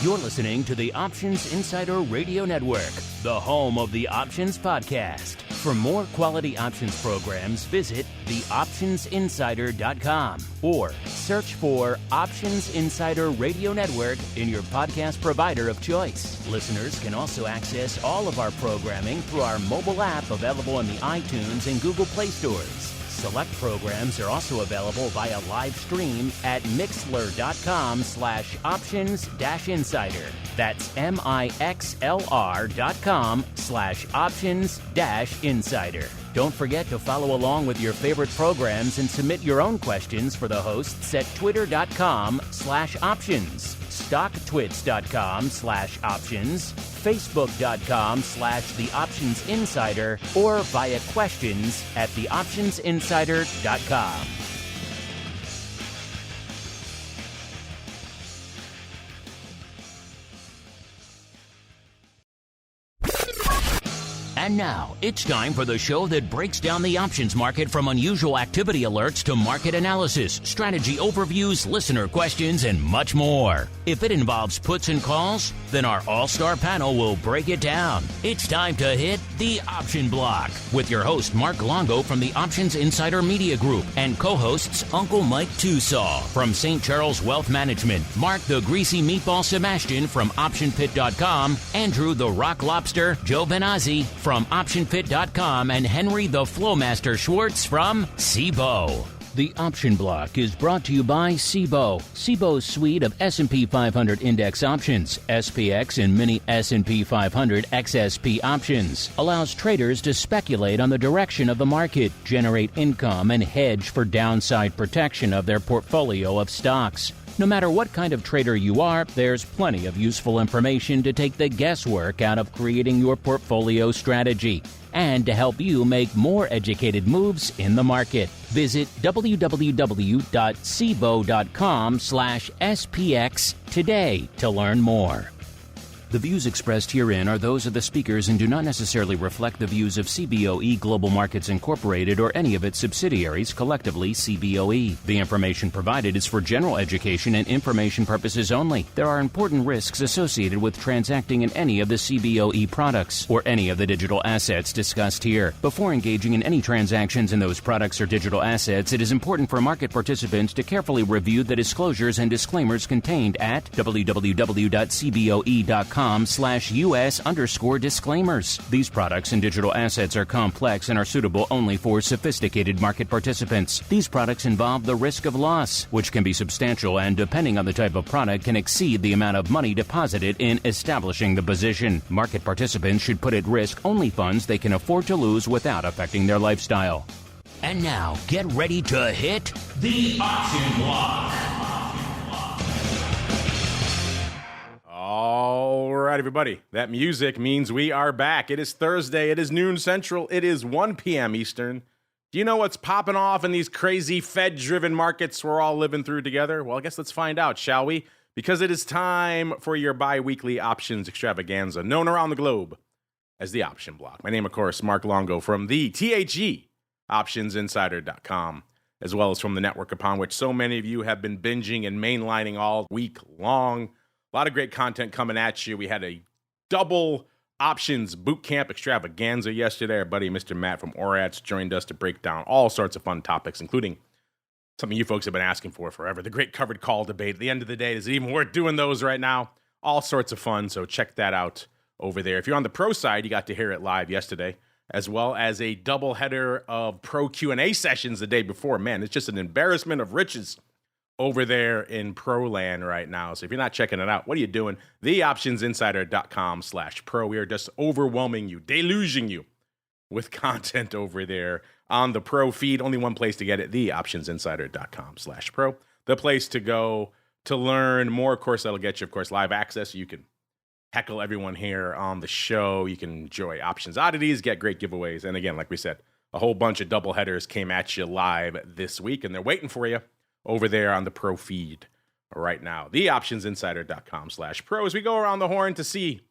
You're listening to the Options Insider Radio Network, the home of the Options Podcast. For more quality options programs, visit theoptionsinsider.com or search for Options Insider Radio Network in your podcast provider of choice. Listeners can also access all of our programming through our mobile app available in the iTunes and Google Play stores. Select programs are also available via live stream at mixlr.com/options-insider. That's mixlr.com/options-insider. Don't forget to follow along with your favorite programs and submit your own questions for the hosts at twitter.com/options, stocktwits.com/options, facebook.com/theoptionsinsider, or via questions at theoptionsinsider.com. And now, it's time for the show that breaks down the options market from unusual activity alerts to market analysis, strategy overviews, listener questions, and much more. If it involves puts and calls, then our all-star panel will break it down. It's time to hit the Option Block with your host, Mark Longo from the Options Insider Media Group and co-hosts Uncle Mike TOSAW from St. Charles Wealth Management, Mark the Greasy Meatball Sebastian from OptionPit.com, Andrew the Rock Lobster GIOVINAZZI from OptionPit.com, and Henry the Flowmaster Schwartz from CBOE. The Option Block is brought to you by CBOE. CBOE's suite of S&P 500 index options, SPX and mini S&P 500 XSP options, allows traders to speculate on the direction of the market, generate income, and hedge for downside protection of their portfolio of stocks. No matter what kind of trader you are, there's plenty of useful information to take the guesswork out of creating your portfolio strategy and to help you make more educated moves in the market. Visit www.cboe.com/SPX today to learn more. The views expressed herein are those of the speakers and do not necessarily reflect the views of CBOE Global Markets Incorporated or any of its subsidiaries, collectively CBOE. The information provided is for general education and information purposes only. There are important risks associated with transacting in any of the CBOE products or any of the digital assets discussed here. Before engaging in any transactions in those products or digital assets, it is important for market participants to carefully review the disclosures and disclaimers contained at www.cboe.com/US_disclaimers. These products and digital assets are complex and are suitable only for sophisticated market participants. These products involve the risk of loss, which can be substantial and, depending on the type of product, can exceed the amount of money deposited in establishing the position. Market participants should put at risk only funds they can afford to lose without affecting their lifestyle. And now, get ready to hit the Option Block. All right, everybody. That music means we are back. It is Thursday. It is noon Central. It is 1 p.m. Eastern. Do you know what's popping off in these crazy Fed-driven markets we're all living through together? Well, I guess let's find out, shall we? Because it is time for your bi-weekly options extravaganza, known around the globe as the Option Block. My name, of course, Mark Longo from the THE, OptionsInsider.com, as well as from the network upon which so many of you have been binging and mainlining all week long. A lot of great content coming at you. We had a double options boot camp extravaganza yesterday. Our buddy Mr. Matt from ORATS joined us to break down all sorts of fun topics, including something you folks have been asking for forever, the great covered call debate. At the end of the day, is it even worth doing those right now? All sorts of fun, so check that out over there. If you're on the pro side, you got to hear it live yesterday, as well as a double header of pro Q&A sessions the day before. Man, it's just an embarrassment of riches over there in pro land right now. So if you're not checking it out, what are you doing? TheOptionsInsider.com/pro. We are just overwhelming you, deluging you with content over there on the pro feed. Only one place to get it, TheOptionsInsider.com/pro. The place to go to learn more. Of course, that'll get you, of course, live access. So you can heckle everyone here on the show. You can enjoy options oddities, get great giveaways. And again, like we said, a whole bunch of double headers came at you live this week, and they're waiting for you over there on the pro feed right now. TheOptionsInsider.com/pro as we go around the horn to see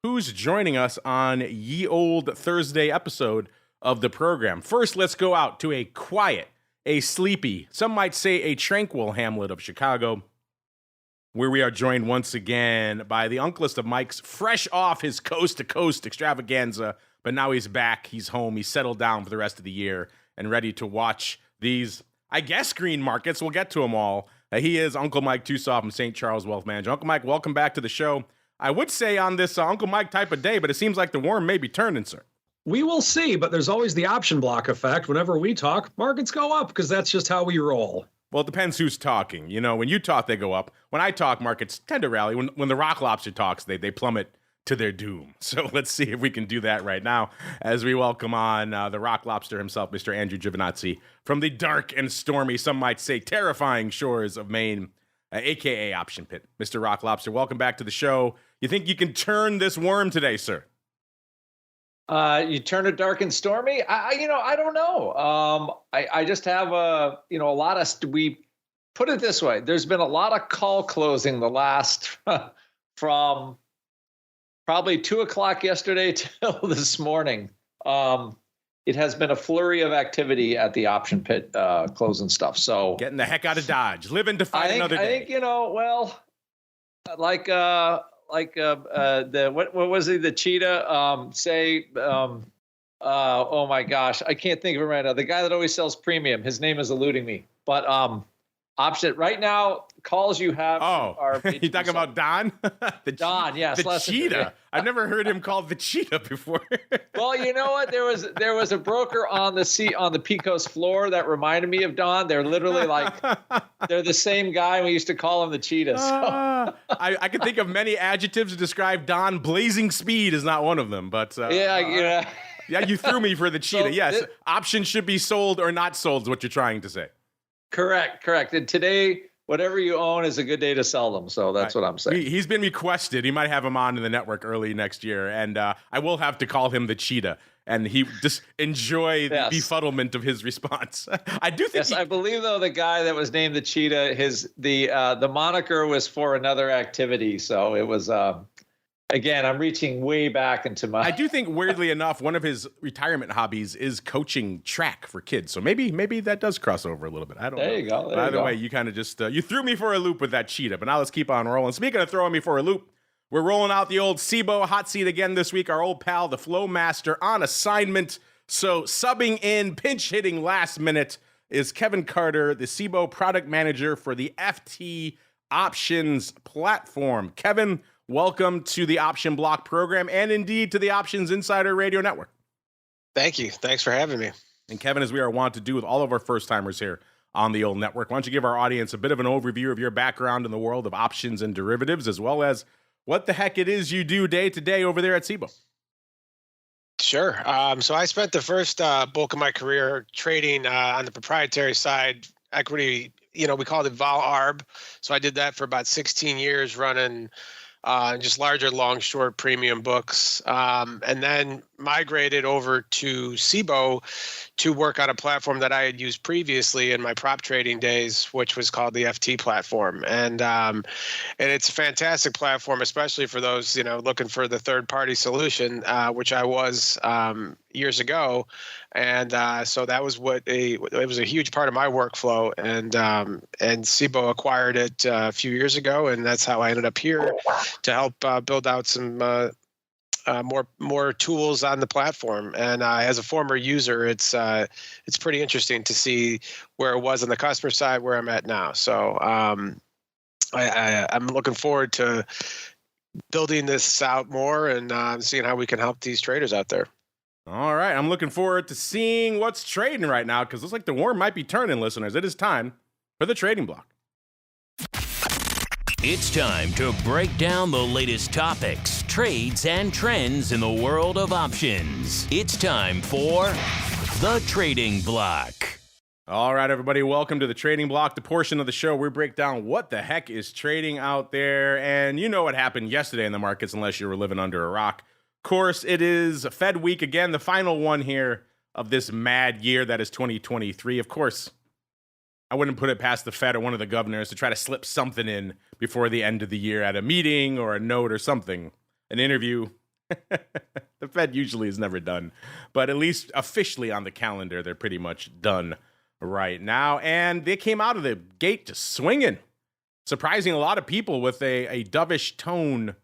who's joining us on ye old Thursday episode of the program. First, let's go out to a quiet, a sleepy, some might say a tranquil hamlet of Chicago. where we are joined once again by the unclest of Mike's, fresh off his coast-to-coast extravaganza, but now he's back, he's home, he's settled down for the rest of the year, and ready to watch these, I guess, green markets. We'll get to them all. He is Uncle Mike TOSAW from St. Charles Wealth Management. Uncle Mike, welcome back to the show. I would say on this Uncle Mike type of day, but it seems like the worm may be turning, sir. We will see, but there's always the option block effect. Whenever we talk, markets go up because that's just how we roll. Well, it depends who's talking. You know, when you talk, they go up. When I talk, markets tend to rally. When the Rock Lobster talks, they plummet to their doom. So let's see if we can do that right now as we welcome on the Rock Lobster himself, Mr. Andrew GIOVINAZZI, from the dark and stormy, some might say terrifying shores of Maine, a.k.a. Option Pit. Mr. Rock Lobster, welcome back to the show. You think you can turn this worm today, sir? You turn it dark and stormy. I don't know. I just have a lot of. We put it this way: there's been a lot of call closing the last from probably 2:00 yesterday till this morning. It has been a flurry of activity at the Option Pit closing stuff. So getting the heck out of Dodge, living to fight another day. I think what was he, the cheetah oh my gosh, I can't think of it right now, the guy that always sells premium, his name is eluding me, but option right now, calls you have are you talking about Don? Don, yes, the cheetah. I've never heard him called the cheetah before. Well, you know what, there was a broker on the Pecos floor that reminded me of Don. They're literally like they're the same guy. We used to call him the cheetah. So. I can think of many adjectives to describe Don. Blazing speed is not one of them, but yeah, you threw me for the cheetah. So yes, options should be sold or not sold is what you're trying to say. Correct. And today, whatever you own is a good day to sell them. So that's what I'm saying. He's been requested. He might have him on in the network early next year. And I will have to call him the cheetah. And he just enjoy the befuddlement of his response. I do think. Yes, I believe, though, the guy that was named the cheetah, the moniker was for another activity. So it was. Again, I'm reaching way back into my. I do think, weirdly enough, one of his retirement hobbies is coaching track for kids. So maybe that does cross over a little bit. I don't know. There you go. By the way, you kind of just you threw me for a loop with that cheetah. But now let's keep on rolling. Speaking of throwing me for a loop, we're rolling out the old CBOE hot seat again this week. Our old pal, the Flow Master, on assignment. So subbing in, pinch hitting last minute is Kevin Carter, the CBOE product manager for the FT Options platform. Kevin, welcome to the Option Block program and indeed to the Options Insider Radio Network. Thank you. Thanks for having me. And Kevin, as we are wont to do with all of our first timers here on the old network, why don't you give our audience a bit of an overview of your background in the world of options and derivatives, as well as what the heck it is you do day to day over there at CBOE? Sure. So I spent the first bulk of my career trading on the proprietary side, equity, we called it vol arb. So I did that for about 16 years running just larger long short premium books, and then migrated over to CBOE to work on a platform that I had used previously in my prop trading days, which was called the FT platform. And it's a fantastic platform, especially for those, looking for the third party solution, which I was years ago. And so that was it was a huge part of my workflow, and CBOE acquired it a few years ago, and that's how I ended up here to help build out some more tools on the platform. And as a former user, it's pretty interesting to see where it was on the customer side, where I'm at now. So I'm looking forward to building this out more and seeing how we can help these traders out there. All right. I'm looking forward to seeing what's trading right now, because it looks like the worm might be turning, listeners. It is time for the trading block. It's time to break down the latest topics, trades, and trends in the world of options. It's time for the trading block. All right, everybody, welcome to the trading block, the portion of the show where we break down what the heck is trading out there. And you know what happened yesterday in the markets, unless you were living under a rock. Of course, it is Fed week again, the final one here of this mad year that is 2023. Of course, I wouldn't put it past the Fed or one of the governors to try to slip something in before the end of the year at a meeting or a note or something, an interview. The Fed usually is never done, but at least officially on the calendar, they're pretty much done right now. And they came out of the gate just swinging. surprising a lot of people with a dovish tone,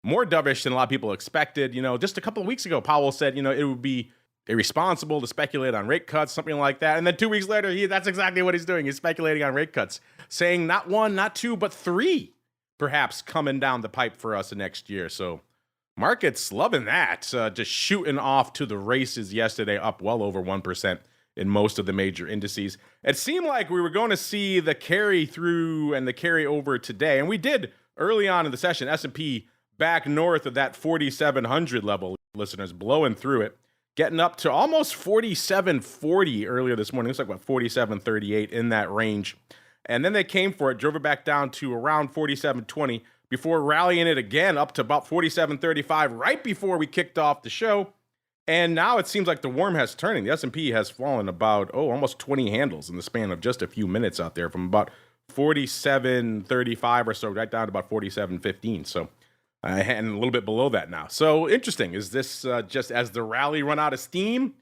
more dovish than a lot of people expected. Just a couple of weeks ago, Powell said, it would be irresponsible to speculate on rate cuts, something like that. And then 2 weeks later, that's exactly what he's doing. He's speculating on rate cuts, saying not one, not two, but three, perhaps coming down the pipe for us next year. So markets loving that, just shooting off to the races yesterday, up well over 1% in most of the major indices. It seemed like we were going to see the carry through and the carry over today. And we did early on in the session. S&P back north of that 4,700 level, listeners, blowing through it, getting up to almost 47.40 earlier this morning. It's like, 47.38 in that range. And then they came for it, drove it back down to around 47.20 before rallying it again up to about 47.35 right before we kicked off the show. And now it seems like the worm has turning. The S&P has fallen about, almost 20 handles in the span of just a few minutes out there, from about 47.35 or so right down to about 47.15. So, and a little bit below that now. So interesting. Is this just as the rally run out of steam?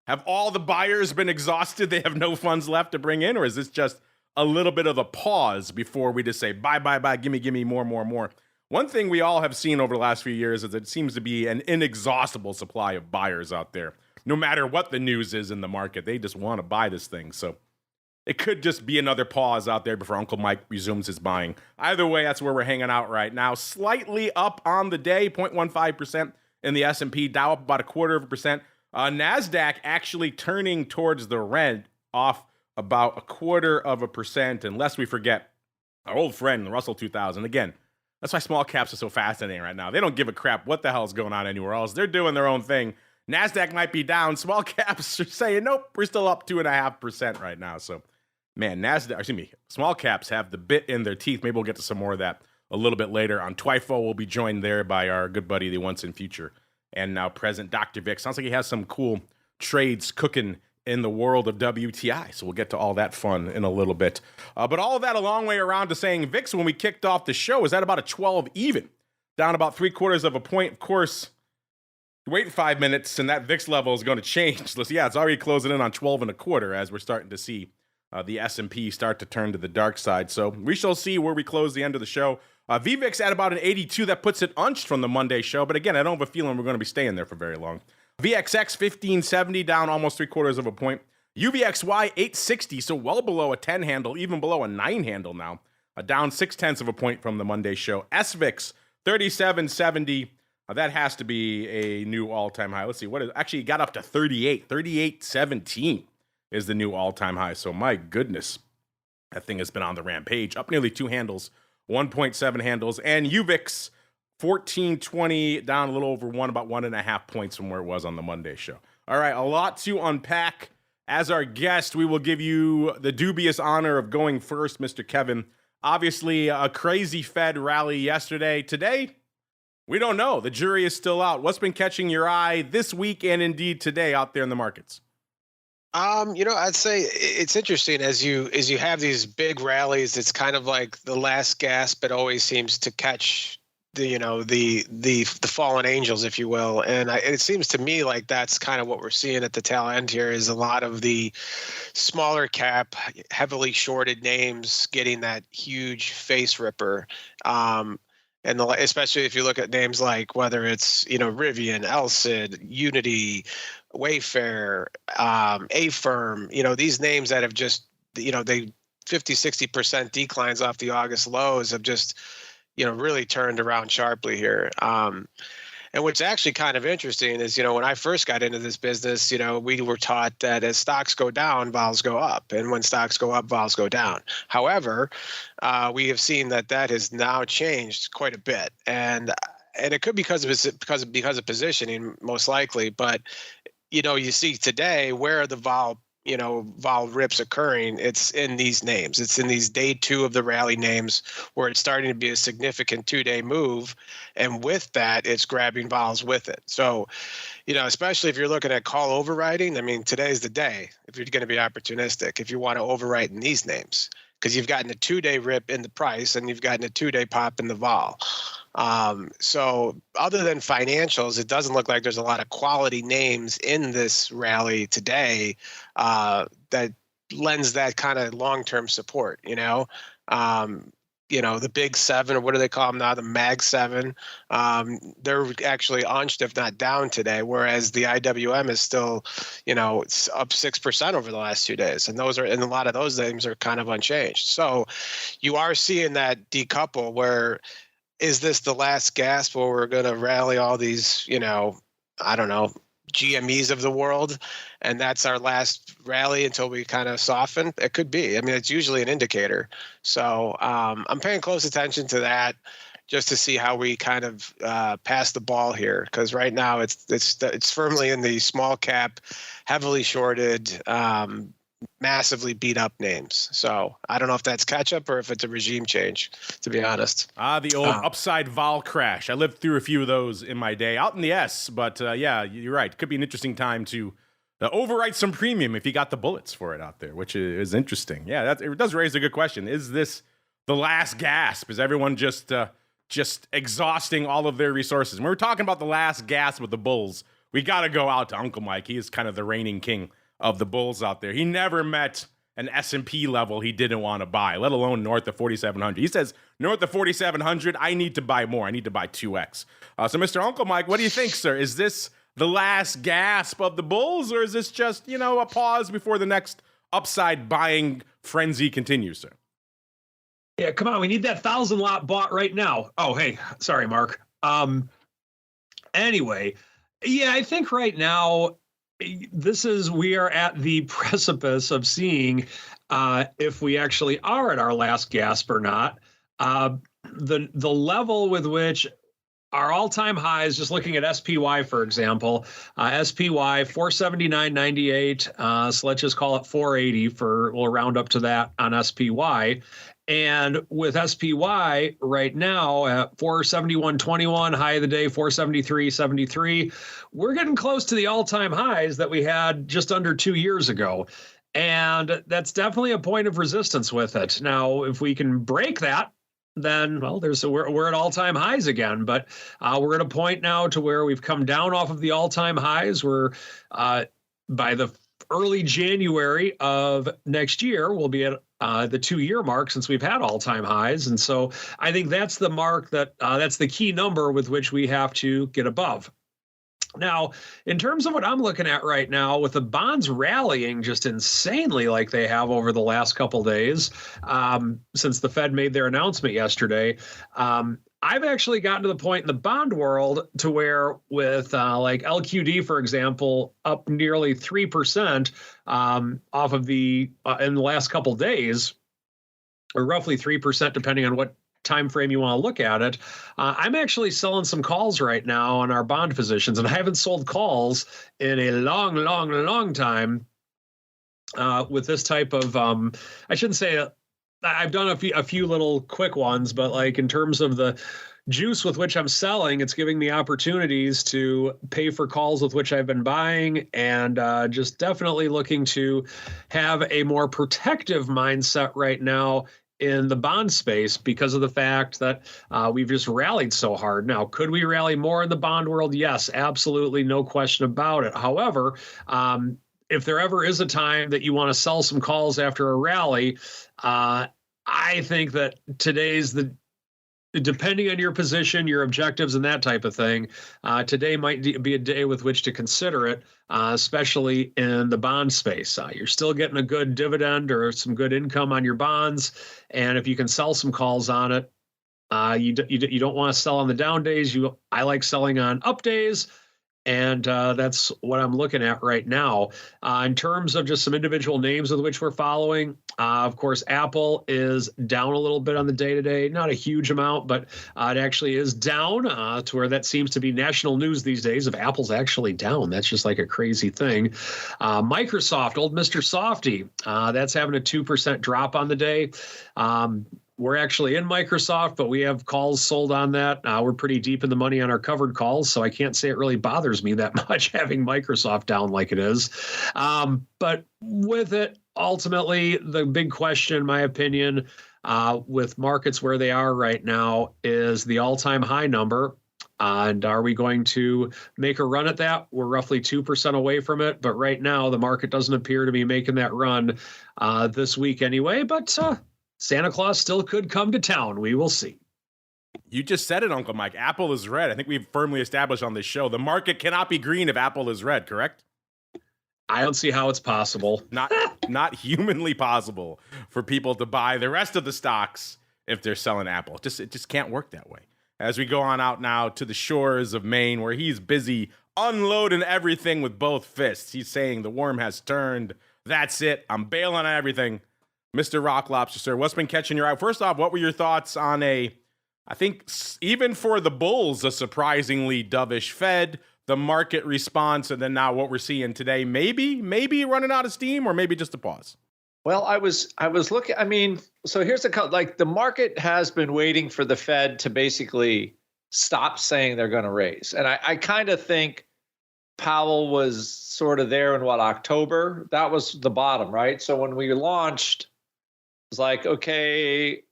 Have all the buyers been exhausted? They have no funds left to bring in? Or is this just a little bit of a pause before we just say, buy, gimme, more? One thing we all have seen over the last few years is it seems to be an inexhaustible supply of buyers out there. No matter what the news is in the market, they just want to buy this thing. So it could just be another pause out there before Uncle Mike resumes his buying. Either way, that's where we're hanging out right now. Slightly up on the day, 0.15% in the S&P, Dow up about 0.25%. NASDAQ actually turning towards the red, off about 0.25%, unless we forget our old friend, the Russell 2000. Again, that's why small caps are so fascinating right now. They don't give a crap what the hell is going on anywhere else. They're doing their own thing. NASDAQ might be down. Small caps are saying, nope, we're still up 2.5% right now. So, man, small caps have the bit in their teeth. Maybe we'll get to some more of that a little bit later on TWIFO. We'll be joined there by our good buddy, the once and future and now present Dr. Vic. Sounds like he has some cool trades cooking in the world of WTI. So we'll get to all that fun in a little bit. But all of that a long way around to saying VIX, when we kicked off the show, is at about a 12 even, down about 0.75 point. Of course, wait 5 minutes and that VIX level is going to change. Yeah, it's already closing in on 12.25 as we're starting to see the S&P start to turn to the dark side. So we shall see where we close the end of the show. VVIX at about an 82. That puts it unched from the Monday show. But again, I don't have a feeling we're going to be staying there for very long. VXX 1570 down almost 0.75 point. UVXY 860, so well below a 10 handle, even below a 9 handle now. Down 0.6 point from the Monday show. SVIX 3770. That has to be a new all-time high. Let's see, what is actually it got up to 38. 38.17 is the new all-time high. So my goodness, that thing has been on the rampage. Up nearly 2 handles, 1.7 handles. And UVIX 1420, down a little over 1, about 1.5 points from where it was on the Monday show. All right, a lot to unpack. As our guest, we will give you the dubious honor of going first, Mr. Kevin. Obviously, a crazy Fed rally yesterday. Today, we don't know. The jury is still out. What's been catching your eye this week and indeed today out there in the markets? I'd say it's interesting as you have these big rallies. It's kind of like the last gasp. It always seems to catch the fallen angels, if you will. And it seems to me like that's kind of what we're seeing at the tail end here is a lot of the smaller cap, heavily shorted names getting that huge face ripper. And especially if you look at names like whether it's, RIVN, LCID, Unity, Wayfair, A-Firm, these names that have just, they 50-60% declines off the August lows have just, really turned around sharply here. And what's actually kind of interesting is, when I first got into this business, we were taught that as stocks go down, vols go up. And when stocks go up, vols go down. However, we have seen that has now changed quite a bit. And it could be because of positioning, most likely. But, you see today where the vol rips occurring, it's in these names. It's in these day 2 of the rally names where it's starting to be a significant 2-day move. And with that, it's grabbing vols with it. So, especially if you're looking at call overriding, today's the day if you're going to be opportunistic, if you want to overwrite in these names, because you've gotten a 2-day rip in the price and you've gotten a 2-day pop in the vol. So other than financials, it doesn't look like there's a lot of quality names in this rally today that lends that kind of long-term support, the big seven, or what do they call them now? The Mag 7. They're actually unched, if not down today, whereas the IWM is still, it's up 6% over the last 2 days. And a lot of those names are kind of unchanged. So you are seeing that decouple where, is this the last gasp where we're going to rally all these, I don't know, GMEs of the world, and that's our last rally until we kind of soften? It could be. I mean, it's usually an indicator. So I'm paying close attention to that just to see how we kind of pass the ball here, because right now it's firmly in the small cap, heavily shorted, massively beat up names. So I don't know if that's catch up or if it's a regime change, to be honest. The old upside vol crash. I lived through a few of those in my day, out in the S, but yeah, you're right. Could be an interesting time to overwrite some premium if you got the bullets for it out there, which is interesting. Yeah, it does raise a good question. Is this the last gasp? Is everyone just exhausting all of their resources? When we're talking about the last gasp with the bulls, we got to go out to Uncle Mike. He is kind of the reigning king of the bulls out there. He never met an S&P level he didn't want to buy, let alone north of 4,700. He says, north of 4,700, I need to buy more. I need to buy 2x. So, Mr. Uncle Mike, what do you think, sir? Is this the last gasp of the bulls, or is this just, a pause before the next upside buying frenzy continues, sir? Yeah, come on. We need that 1,000 lot bought right now. Oh, hey, sorry, Mark. Anyway, yeah, I think right now, we are at the precipice of seeing if we actually are at our last gasp or not. The level with which our all-time highs, just looking at SPY, for example, SPY 479.98. So let's just call it 480 we'll round up to that on SPY. And with SPY right now at 471.21, high of the day, 473.73, we're getting close to the all-time highs that we had just under 2 years ago. And that's definitely a point of resistance with it. Now, if we can break that, then, well, we're at all-time highs again. But we're at a point now to where we've come down off of the all-time highs. We're by the early January of next year, we'll be at the 2-year mark since we've had all-time highs. And so I think that's the mark that's the key number with which we have to get above. Now, in terms of what I'm looking at right now, with the bonds rallying just insanely like they have over the last couple days, since the Fed made their announcement yesterday, I've actually gotten to the point in the bond world to where with like LQD, for example, up nearly 3% off of in the last couple days, or roughly 3%, depending on what time frame you want to look at it. I'm actually selling some calls right now on our bond positions, and I haven't sold calls in a long time with this type of, I shouldn't say I've done a few little quick ones, but like in terms of the juice with which I'm selling, it's giving me opportunities to pay for calls with which I've been buying, and just definitely looking to have a more protective mindset right now in the bond space because of the fact that we've just rallied so hard. Now, could we rally more in the bond world? Yes, absolutely, no question about it. However, if there ever is a time that you want to sell some calls after a rally, I think that depending on your position, your objectives, and that type of thing, today might be a day with which to consider it, especially in the bond space. You're still getting a good dividend or some good income on your bonds, and if you can sell some calls on it, you don't want to sell on the down days. I like selling on up days. And that's what I'm looking at right now. In terms of just some individual names with which we're following, of course, Apple is down a little bit on the day-to-day. Not a huge amount, but it actually is down to where that seems to be national news these days. If Apple's actually down, that's just like a crazy thing. Microsoft, old Mr. Softy, that's having a 2% drop on the day. We're actually in Microsoft, but we have calls sold on that. We're pretty deep in the money on our covered calls, so I can't say it really bothers me that much having Microsoft down like it is. But with it, ultimately, the big question, in my opinion, with markets where they are right now is the all-time high number. And are we going to make a run at that? We're roughly 2% away from it. But right now, the market doesn't appear to be making that run this week anyway. But Santa Claus still could come to town. We will see. You just said it, Uncle Mike. Apple is red. I think we've firmly established on this show the market cannot be green if Apple is red, correct? I don't see how it's possible. Not humanly possible for people to buy the rest of the stocks if they're selling Apple. It just can't work that way. As we go on out now to the shores of Maine, where he's busy unloading everything with both fists. He's saying the worm has turned. That's it. I'm bailing on everything. Mr. Rock Lobster, sir, what's been catching your eye? First off, what were your thoughts on I think even for the bulls, a surprisingly dovish Fed, the market response, and then now what we're seeing today, maybe running out of steam, or maybe just a pause? Well, I was looking. I mean, so here's the market has been waiting for the Fed to basically stop saying they're going to raise, and I kind of think Powell was sort of there in October. That was the bottom, right? So when we launched, it was like, okay,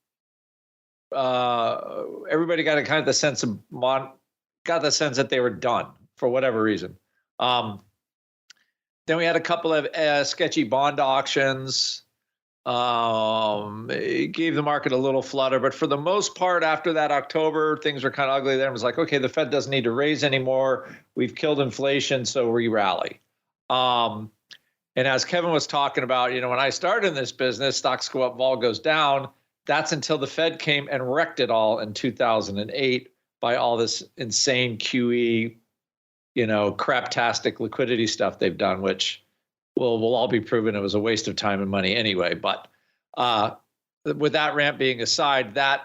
everybody got a kind of the sense that they were done for whatever reason. Then we had a couple of sketchy bond auctions. It gave the market a little flutter, but for the most part, after that October, things were kind of ugly there. It was like, okay, the Fed doesn't need to raise anymore. We've killed inflation, so we rally. And as Kevin was talking about, when I started in this business, stocks go up, vol goes down. That's until the Fed came and wrecked it all in 2008 by all this insane QE, craptastic liquidity stuff they've done, which will all be proven it was a waste of time and money anyway. But with that rant being aside, that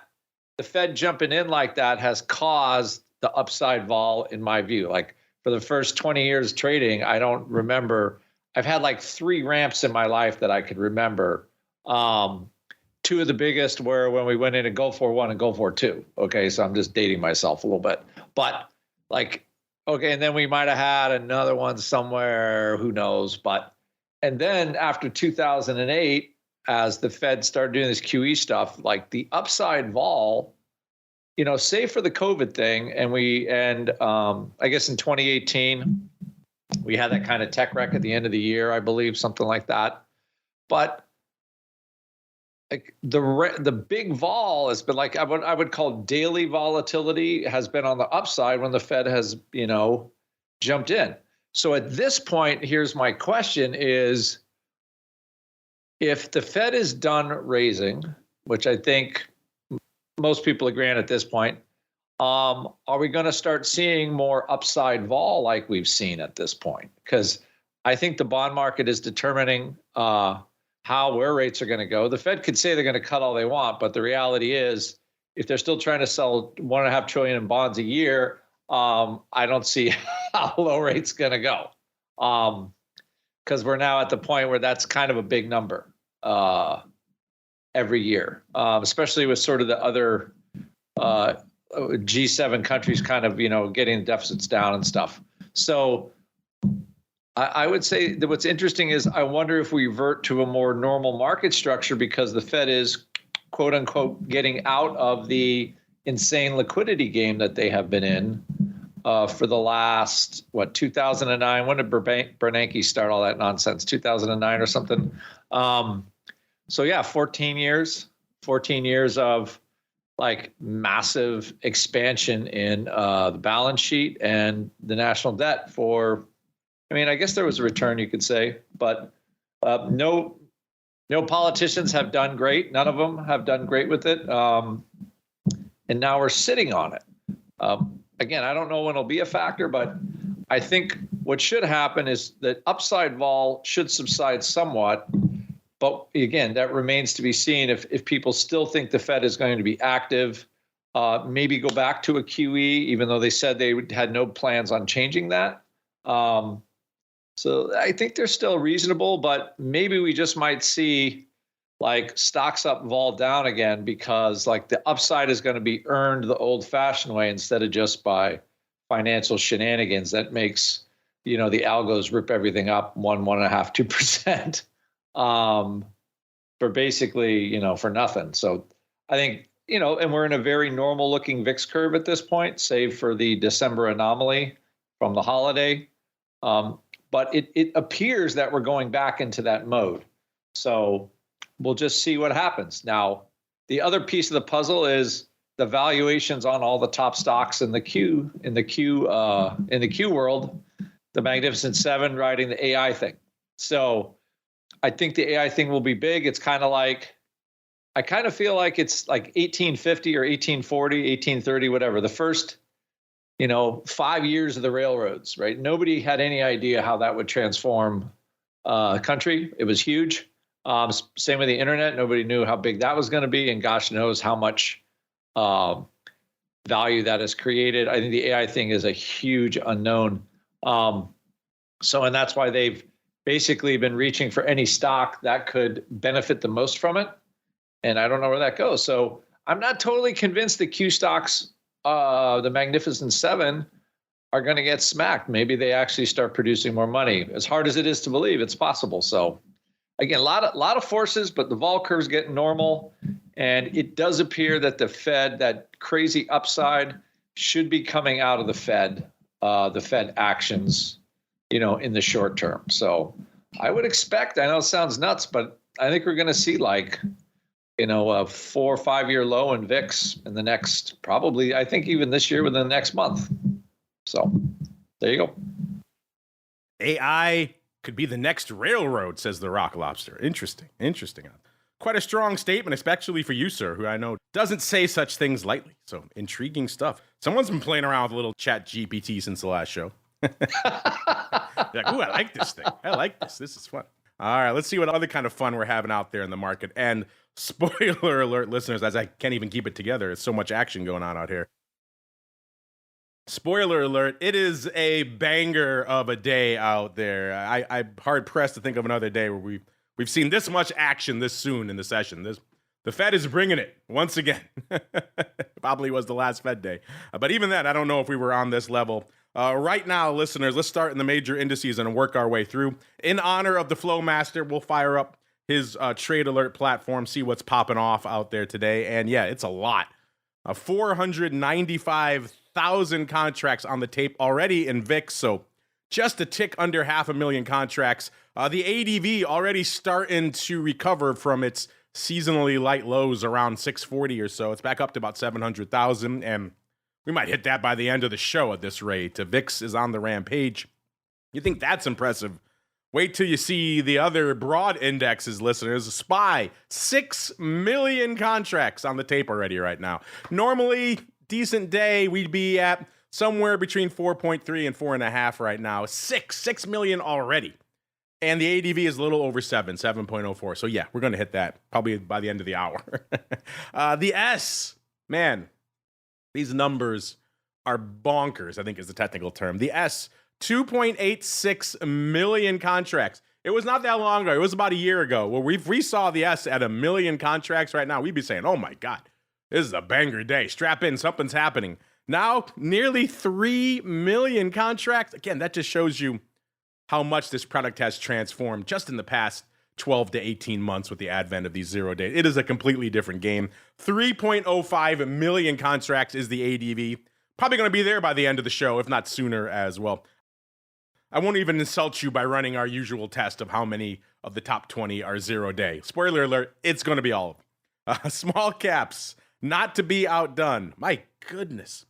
the Fed jumping in like that has caused the upside vol, in my view. Like for the first 20 years trading, I don't remember. I've had like 3 ramps in my life that I could remember. 2 of the biggest were when we went into Gulf War I and Gulf War II. Okay, so I'm just dating myself a little bit. But okay, and then we might have had another one somewhere, who knows. And then after 2008, as the Fed started doing this QE stuff, like the upside vol, save for the COVID thing, and I guess in 2018, we had that kind of tech wreck at the end of the year, I believe, something like that. But like the big vol has been like I would call daily volatility has been on the upside when the Fed has jumped in. So at this point, here's my question: is if the Fed is done raising, which I think most people agree on at this point, are we going to start seeing more upside vol like we've seen at this point? Because I think the bond market is determining where rates are going to go. The Fed could say they're going to cut all they want, but the reality is, if they're still trying to sell $1.5 trillion in bonds a year, I don't see how low rates going to go, because we're now at the point where that's kind of a big number every year, especially with sort of the other G7 countries kind of getting deficits down and stuff. So I would say that what's interesting is I wonder if we revert to a more normal market structure because the Fed is, quote unquote, getting out of the insane liquidity game that they have been in for the last, 2009? When did Bernanke start all that nonsense? 2009 or something? So yeah, 14 years of like massive expansion in the balance sheet and the national debt for, I guess there was a return, you could say, but no politicians have done great. None of them have done great with it. And now we're sitting on it. Again, I don't know when it'll be a factor, but I think what should happen is that upside vol should subside somewhat. But again, that remains to be seen. If people still think the Fed is going to be active, maybe go back to a QE, even though they said they had no plans on changing that. So I think they're still reasonable, but maybe we just might see like stocks up, vol down again, because like the upside is going to be earned the old fashioned way instead of just by financial shenanigans that makes, the algos rip everything up 1.5%, 2%, for basically, for nothing. So I think, and we're in a very normal looking VIX curve at this point, save for the December anomaly from the holiday. But it appears that we're going back into that mode. So we'll just see what happens. Now, the other piece of the puzzle is the valuations on all the top stocks in the Q world, the Magnificent Seven riding the AI thing. So I think the AI thing will be big. It's kind of like, I kind of feel like it's like 1850 or 1840, 1830, whatever. The first, 5 years of the railroads, right? Nobody had any idea how that would transform a country. It was huge. Same with the internet. Nobody knew how big that was going to be. And gosh knows how much value that has created. I think the AI thing is a huge unknown. And that's why they've basically been reaching for any stock that could benefit the most from it. And I don't know where that goes. So I'm not totally convinced the Q stocks, the Magnificent Seven, are going to get smacked. Maybe they actually start producing more money. As hard as it is to believe, it's possible. So again, a lot of forces, but the vol curve's getting normal. And it does appear that the Fed, that crazy upside, should be coming out of the Fed actions, in the short term. So I would expect, I know it sounds nuts, but I think we're going to see a 4 or 5 year low in VIX in the next, probably, I think even this year within the next month. So there you go. AI could be the next railroad, says the Rock Lobster. Interesting. Quite a strong statement, especially for you, sir, who I know doesn't say such things lightly. So intriguing stuff. Someone's been playing around with a little chat GPT since the last show. Like, ooh, I like this thing. I like this. This is fun. All right, let's see what other kind of fun we're having out there in the market. And spoiler alert, listeners, as I can't even keep it together. There's so much action going on out here. Spoiler alert, it is a banger of a day out there. I'm hard-pressed to think of another day where we've seen this much action this soon in the session. The Fed is bringing it once again. Probably was the last Fed day. But even then, I don't know if we were on this level. Right now, listeners, let's start in the major indices and work our way through. In honor of the Flow Master, we'll fire up his trade alert platform, see what's popping off out there today. And yeah, it's a lot. 495,000 contracts on the tape already in VIX, so just a tick under 500,000 contracts. The ADV already starting to recover from its seasonally light lows around 640 or so. It's back up to about 700,000, and we might hit that by the end of the show at this rate. VIX is on the rampage. You think that's impressive? Wait till you see the other broad indexes, listeners. SPY, 6 million contracts on the tape already right now. Normally, decent day, we'd be at somewhere between 4.3 and 4.5 right now. 6 million already. And the ADV is a little over 7.04. So yeah, we're going to hit that probably by the end of the hour. The S, man, these numbers are bonkers, I think is the technical term. The S, 2.86 million contracts. It was not that long ago. It was about a year ago. Well, we saw the S at 1 million contracts right now. We'd be saying, oh my God, this is a banger day. Strap in, something's happening. Now, nearly 3 million contracts. Again, that just shows you how much this product has transformed just in the past 12 to 18 months with the advent of these 0 days. It is a completely different game. 3.05 million contracts is the ADV. Probably going to be there by the end of the show, if not sooner as well. I won't even insult you by running our usual test of how many of the top 20 are 0 day. Spoiler alert, it's going to be all of them. Small caps, not to be outdone. My goodness.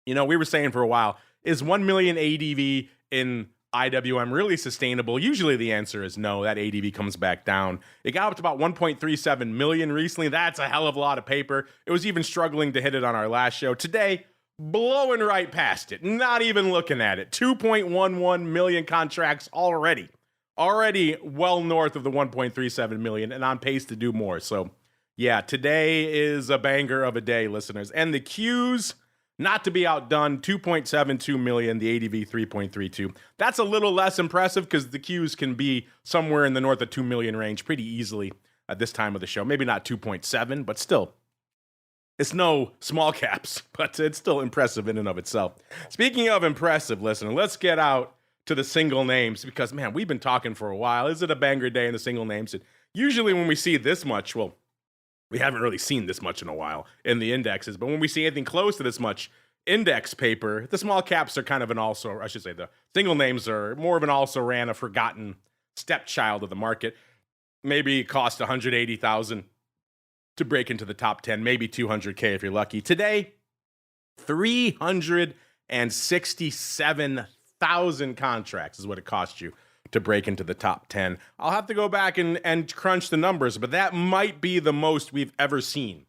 We were saying for a while, is 1 million ADV in IWM really sustainable? Usually the answer is no. That ADV comes back down. It got up to about 1.37 million recently. That's a hell of a lot of paper. It was even struggling to hit it on our last show. Today, blowing right past it. Not even looking at it. 2.11 million contracts already. Already well north of the 1.37 million and on pace to do more. So yeah, today is a banger of a day, listeners. And the Qs, not to be outdone, 2.72 million, the ADV 3.32. That's a little less impressive because the Qs can be somewhere in the north of 2 million range pretty easily at this time of the show. Maybe not 2.7, but still. It's no small caps, but it's still impressive in and of itself. Speaking of impressive, listener, let's get out to the single names because, man, we've been talking for a while. Is it a banger day in the single names? And usually when we see this much, well, we haven't really seen this much in a while in the indexes, but when we see anything close to this much index paper, the small caps are kind of the single names are more of an also-ran, a forgotten stepchild of the market. Maybe it cost $180,000 to break into the top 10, maybe 200K if you're lucky. Today, 367,000 contracts is what it cost you to break into the top 10. I'll have to go back and crunch the numbers, but that might be the most we've ever seen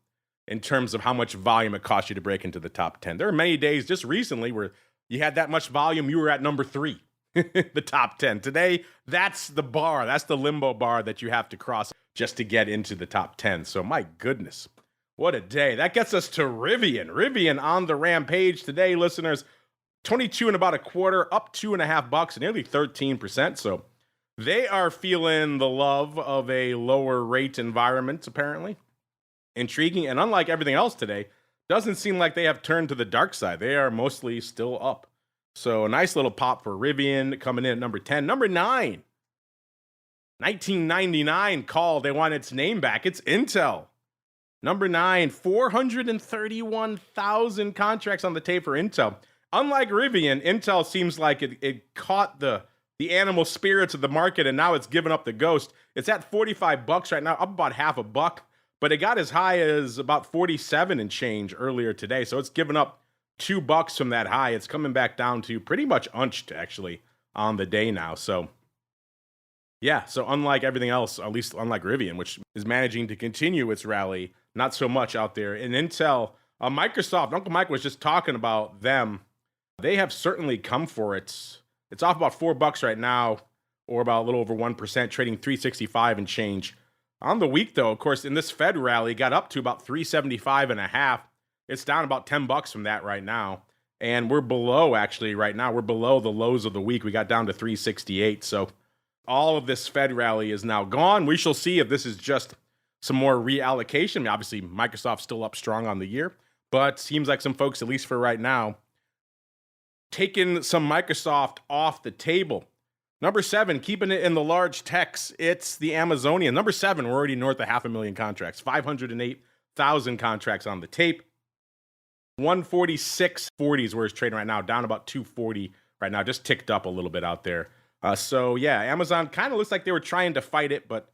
in terms of how much volume it cost you to break into the top 10. There are many days just recently where you had that much volume, you were at number 3, the top 10. Today, that's the bar. That's the limbo bar that you have to cross just to get into the top 10. So my goodness, what a day. That gets us to Rivian. Rivian on the rampage today, listeners. 22 and about a quarter, up $2.50, nearly 13%. So they are feeling the love of a lower rate environment, apparently. Intriguing. And unlike everything else today, doesn't seem like they have turned to the dark side. They are mostly still up. So a nice little pop for Rivian coming in at number 10. Number 9, 1999 call. They want its name back. It's Intel. Number 9, 431,000 contracts on the tape for Intel. Unlike Rivian, Intel seems like it caught the animal spirits of the market, and now it's given up the ghost. It's at $45 right now, up about half a buck, but it got as high as about 47 and change earlier today. So it's given up $2 from that high. It's coming back down to pretty much unched, actually, on the day now. So yeah, so unlike everything else, at least unlike Rivian, which is managing to continue its rally, not so much out there. In Intel, Microsoft, Uncle Mike was just talking about them. They have certainly come for it. It's off about $4 right now, or about a little over 1%, trading 365 and change. On the week, though, of course, in this Fed rally, got up to about 375.5. It's down about $10 from that right now. And we're below, actually, right now. We're below the lows of the week. We got down to 368. So all of this Fed rally is now gone. We shall see if this is just some more reallocation. I mean, obviously, Microsoft's still up strong on the year, but seems like some folks, at least for right now, taking some Microsoft off the table. Number 7, keeping it in the large techs, it's the Amazonian. Number 7, we're already north of 500,000 contracts, 508,000 contracts on the tape. 146.40 is where it's trading right now, down about 240 right now, just ticked up a little bit out there. So yeah, Amazon kind of looks like they were trying to fight it, but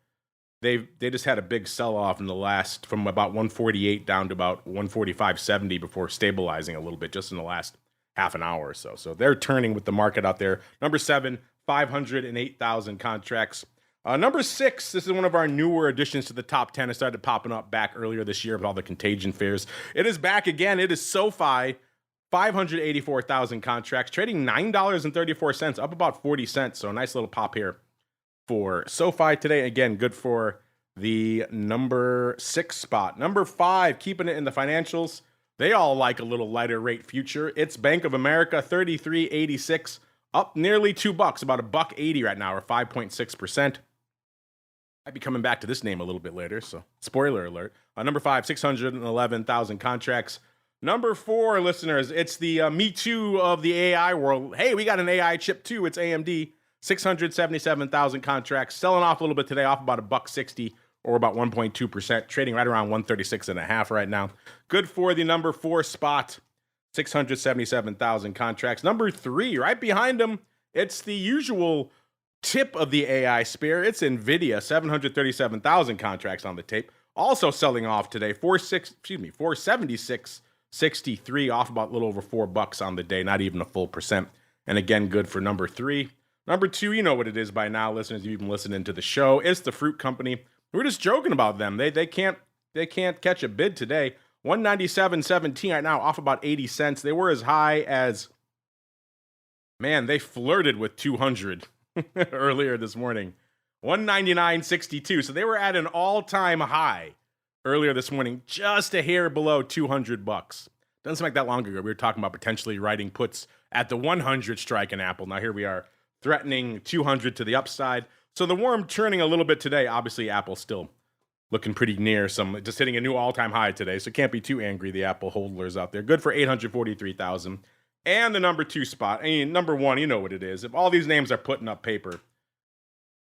they just had a big sell-off in the last, from about 148 down to about 145.70 before stabilizing a little bit just in the last half an hour or so. So they're turning with the market out there. Number 7, 508,000 contracts. Number 6, this is one of our newer additions to the top 10. It started popping up back earlier this year with all the contagion fears. It is back again. It is SoFi, 584,000 contracts, trading $9.34, up about 40 cents. So a nice little pop here for SoFi today. Again, good for the number 6 spot. Number 5, keeping it in the financials. They all like a little lighter rate future. It's Bank of America, 33.86, up nearly $2, about $1.80 right now, or 5.6%. I'd be coming back to this name a little bit later, so spoiler alert. Number 5, 611,000 contracts. Number 4, listeners, it's the Me Too of the AI world. Hey, we got an AI chip too. It's AMD, 677,000 contracts, selling off a little bit today, off about $1.60. Or about 1.2%, trading right around 136.5 right now. Good for the number 4 spot, 677,000 contracts. Number 3, right behind them, it's the usual tip of the AI spear. It's NVIDIA, 737,000 contracts on the tape. Also selling off today, 476.63, off about a little over $4 on the day, not even a full percent. And again, good for number 3. Number 2, you know what it is by now, listeners. You've been listening to the show. It's the fruit company. We're just joking about them. They can't catch a bid today. 197.17 right now, off about 80 cents. They were as high as, man, they flirted with 200 earlier this morning. 199.62. So they were at an all-time high earlier this morning, just a hair below $200. Doesn't seem like that long ago. We were talking about potentially writing puts at the 100 strike in Apple. Now here we are, threatening 200 to the upside. So the worm turning a little bit today. Obviously, Apple's still looking pretty near just hitting a new all-time high today. So can't be too angry, the Apple holders out there. Good for 843,000. And the number 2 spot. I mean, number 1, you know what it is. If all these names are putting up paper,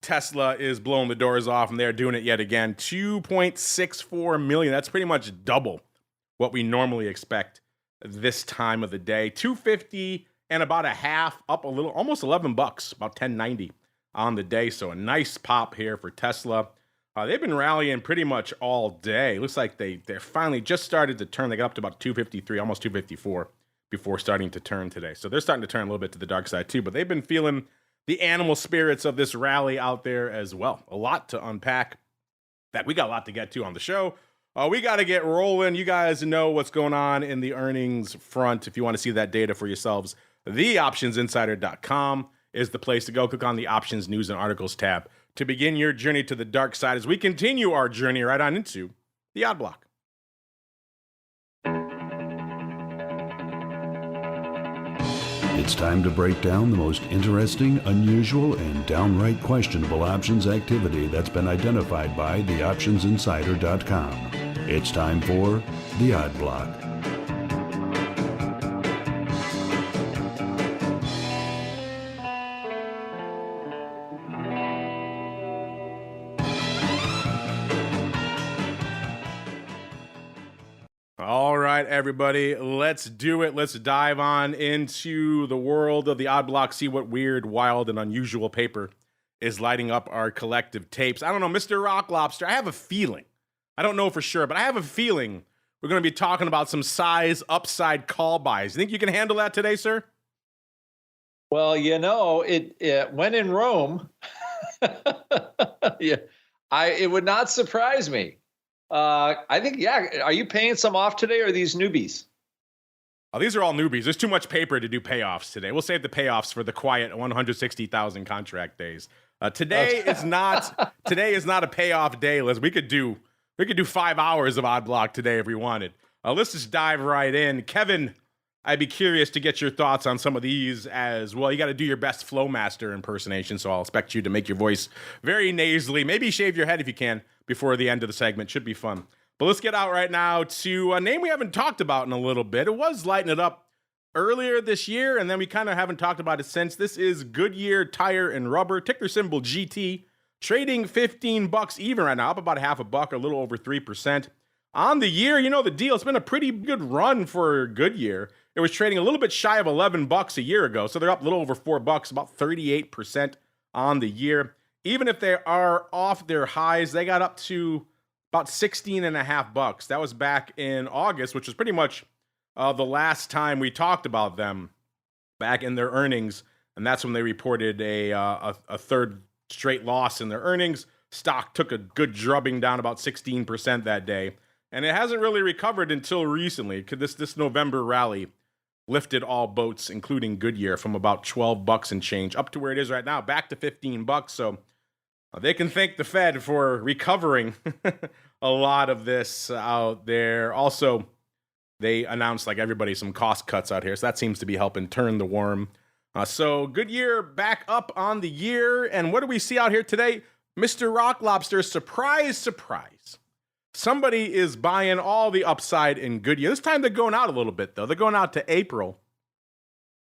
Tesla is blowing the doors off, and they're doing it yet again. 2.64 million. That's pretty much double what we normally expect this time of the day. 250 and about a half, up a little, almost $11, about 10.90. on the day. So a nice pop here for Tesla. They've been rallying pretty much all day. Looks like they're finally just started to turn. They got up to about 253, almost 254 before starting to turn today. So they're starting to turn a little bit to the dark side too, but they've been feeling the animal spirits of this rally out there as well. A lot to unpack. In fact, we got a lot to get to on the show. We got to get rolling. You guys know what's going on in the earnings front. If you want to see that data for yourselves, theoptionsinsider.com is the place to go. Click on the Options, News, and Articles tab to begin your journey to the dark side as we continue our journey right on into the Odd Block. It's time to break down the most interesting, unusual, and downright questionable options activity that's been identified by theoptionsinsider.com. It's time for the Odd Block. All right, everybody, let's do it. Let's dive on into the world of the Odd Block, see what weird, wild, and unusual paper is lighting up our collective tapes. I don't know, Mr. Rock Lobster, I have a feeling, I don't know for sure, but I have a feeling we're going to be talking about some size upside call buys. You think you can handle that today, sir? Well, you know, it when in Rome, yeah, it would not surprise me. I think, yeah. Are you paying some off today, or are these newbies? Oh, these are all newbies. There's too much paper to do payoffs today. We'll save the payoffs for the quiet 160,000 contract days. Today is not a payoff day, Liz. We could do 5 hours of Odd Block today if we wanted. Let's just dive right in. Kevin, I'd be curious to get your thoughts on some of these as well. You got to do your best Flowmaster impersonation, so I'll expect you to make your voice very nasally. Maybe shave your head if you can before the end of the segment. Should be fun. But let's get out right now to a name we haven't talked about in a little bit. It was lighting it up earlier this year, and then we kind of haven't talked about it since. This is Goodyear Tire and Rubber, ticker symbol GT, trading $15 even right now, up about half a buck, a little over 3%. On the year, you know the deal. It's been a pretty good run for Goodyear. It was trading a little bit shy of $11 a year ago, so they're up a little over $4, about 38% on the year. Even if they are off their highs, they got up to about $16.50. That was back in August, which was pretty much the last time we talked about them back in their earnings, and that's when they reported a third straight loss in their earnings. Stock took a good drubbing down about 16% that day, and it hasn't really recovered until recently. This November rally lifted all boats, including Goodyear, from about $12 and change up to where it is right now, back to $15. So they can thank the Fed for recovering a lot of this out there. Also, they announced, like everybody, some cost cuts out here. So that seems to be helping turn the worm. So Goodyear back up on the year. And what do we see out here today? Mr. Rock Lobster, surprise, surprise. Somebody is buying all the upside in Goodyear. This time they're going out a little bit, though. They're going out to April.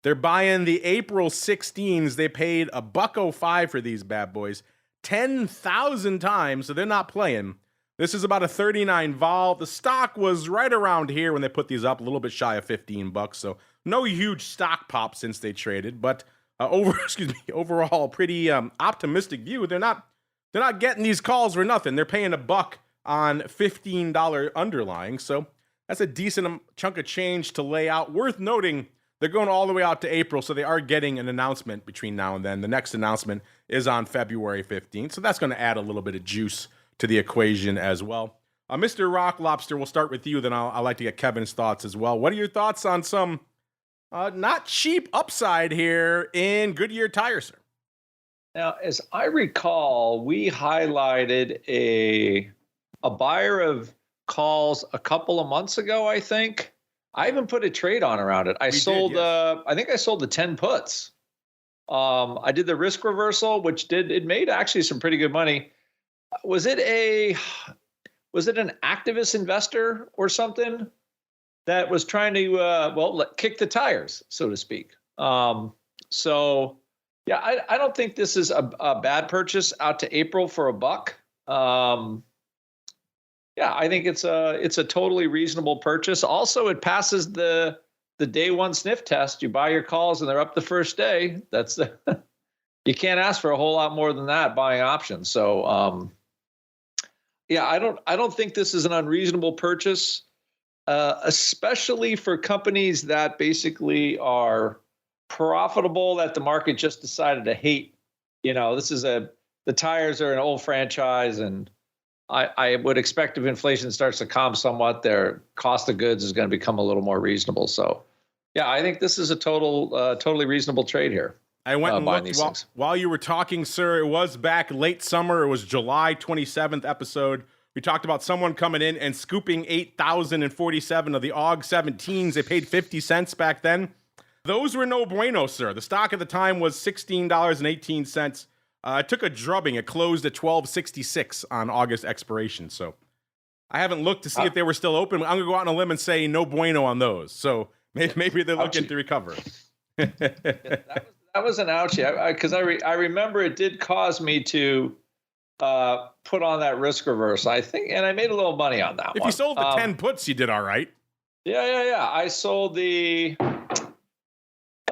They're buying the April 16s. They paid $1.05 for these bad boys 10,000 times, so they're not playing. This is about a 39 vol. The stock was right around here when they put these up, a little bit shy of $15. So no huge stock pop since they traded, but overall pretty optimistic view. They're not getting these calls for nothing. They're paying $1 on $15 underlying. So that's a decent chunk of change to lay out. Worth noting, they're going all the way out to April, so they are getting an announcement between now and then. The next announcement is on February 15th, so that's going to add a little bit of juice to the equation as well. Mr. Rock Lobster, we'll start with you, then I'd like to get Kevin's thoughts as well. What are your thoughts on some not cheap upside here in Goodyear Tire, sir? Now, as I recall, we highlighted a buyer of calls a couple of months ago, I think. I even put a trade on around it. I think I sold the 10 puts. I did the risk reversal, it made actually some pretty good money. Was it an activist investor or something that was trying to, kick the tires, so to speak? So yeah, I don't think this is a bad purchase out to April for $1. Yeah, I think it's a totally reasonable purchase. Also, it passes the day one sniff test. You buy your calls and they're up the first day. You can't ask for a whole lot more than that buying options. So yeah, I don't think this is an unreasonable purchase, especially for companies that basically are profitable that the market just decided to hate. This is the tires are an old franchise, and I would expect if inflation starts to calm somewhat, their cost of goods is going to become a little more reasonable. So, yeah, I think this is a totally reasonable trade here. I went and looked while you were talking, sir. It was back late summer. It was July 27th episode. We talked about someone coming in and scooping 8,047 of the AUG 17s. They paid 50 cents back then. Those were no bueno, sir. The stock at the time was $16.18. It took a drubbing. It closed at $12.66 on August expiration. So I haven't looked to see if they were still open. I'm going to go out on a limb and say no bueno on those. So maybe they're looking to recover. That was an ouchie, because I remember it did cause me to put on that risk reverse, I think, and I made a little money on that one. If you sold the 10 puts, you did all right. Yeah. I sold the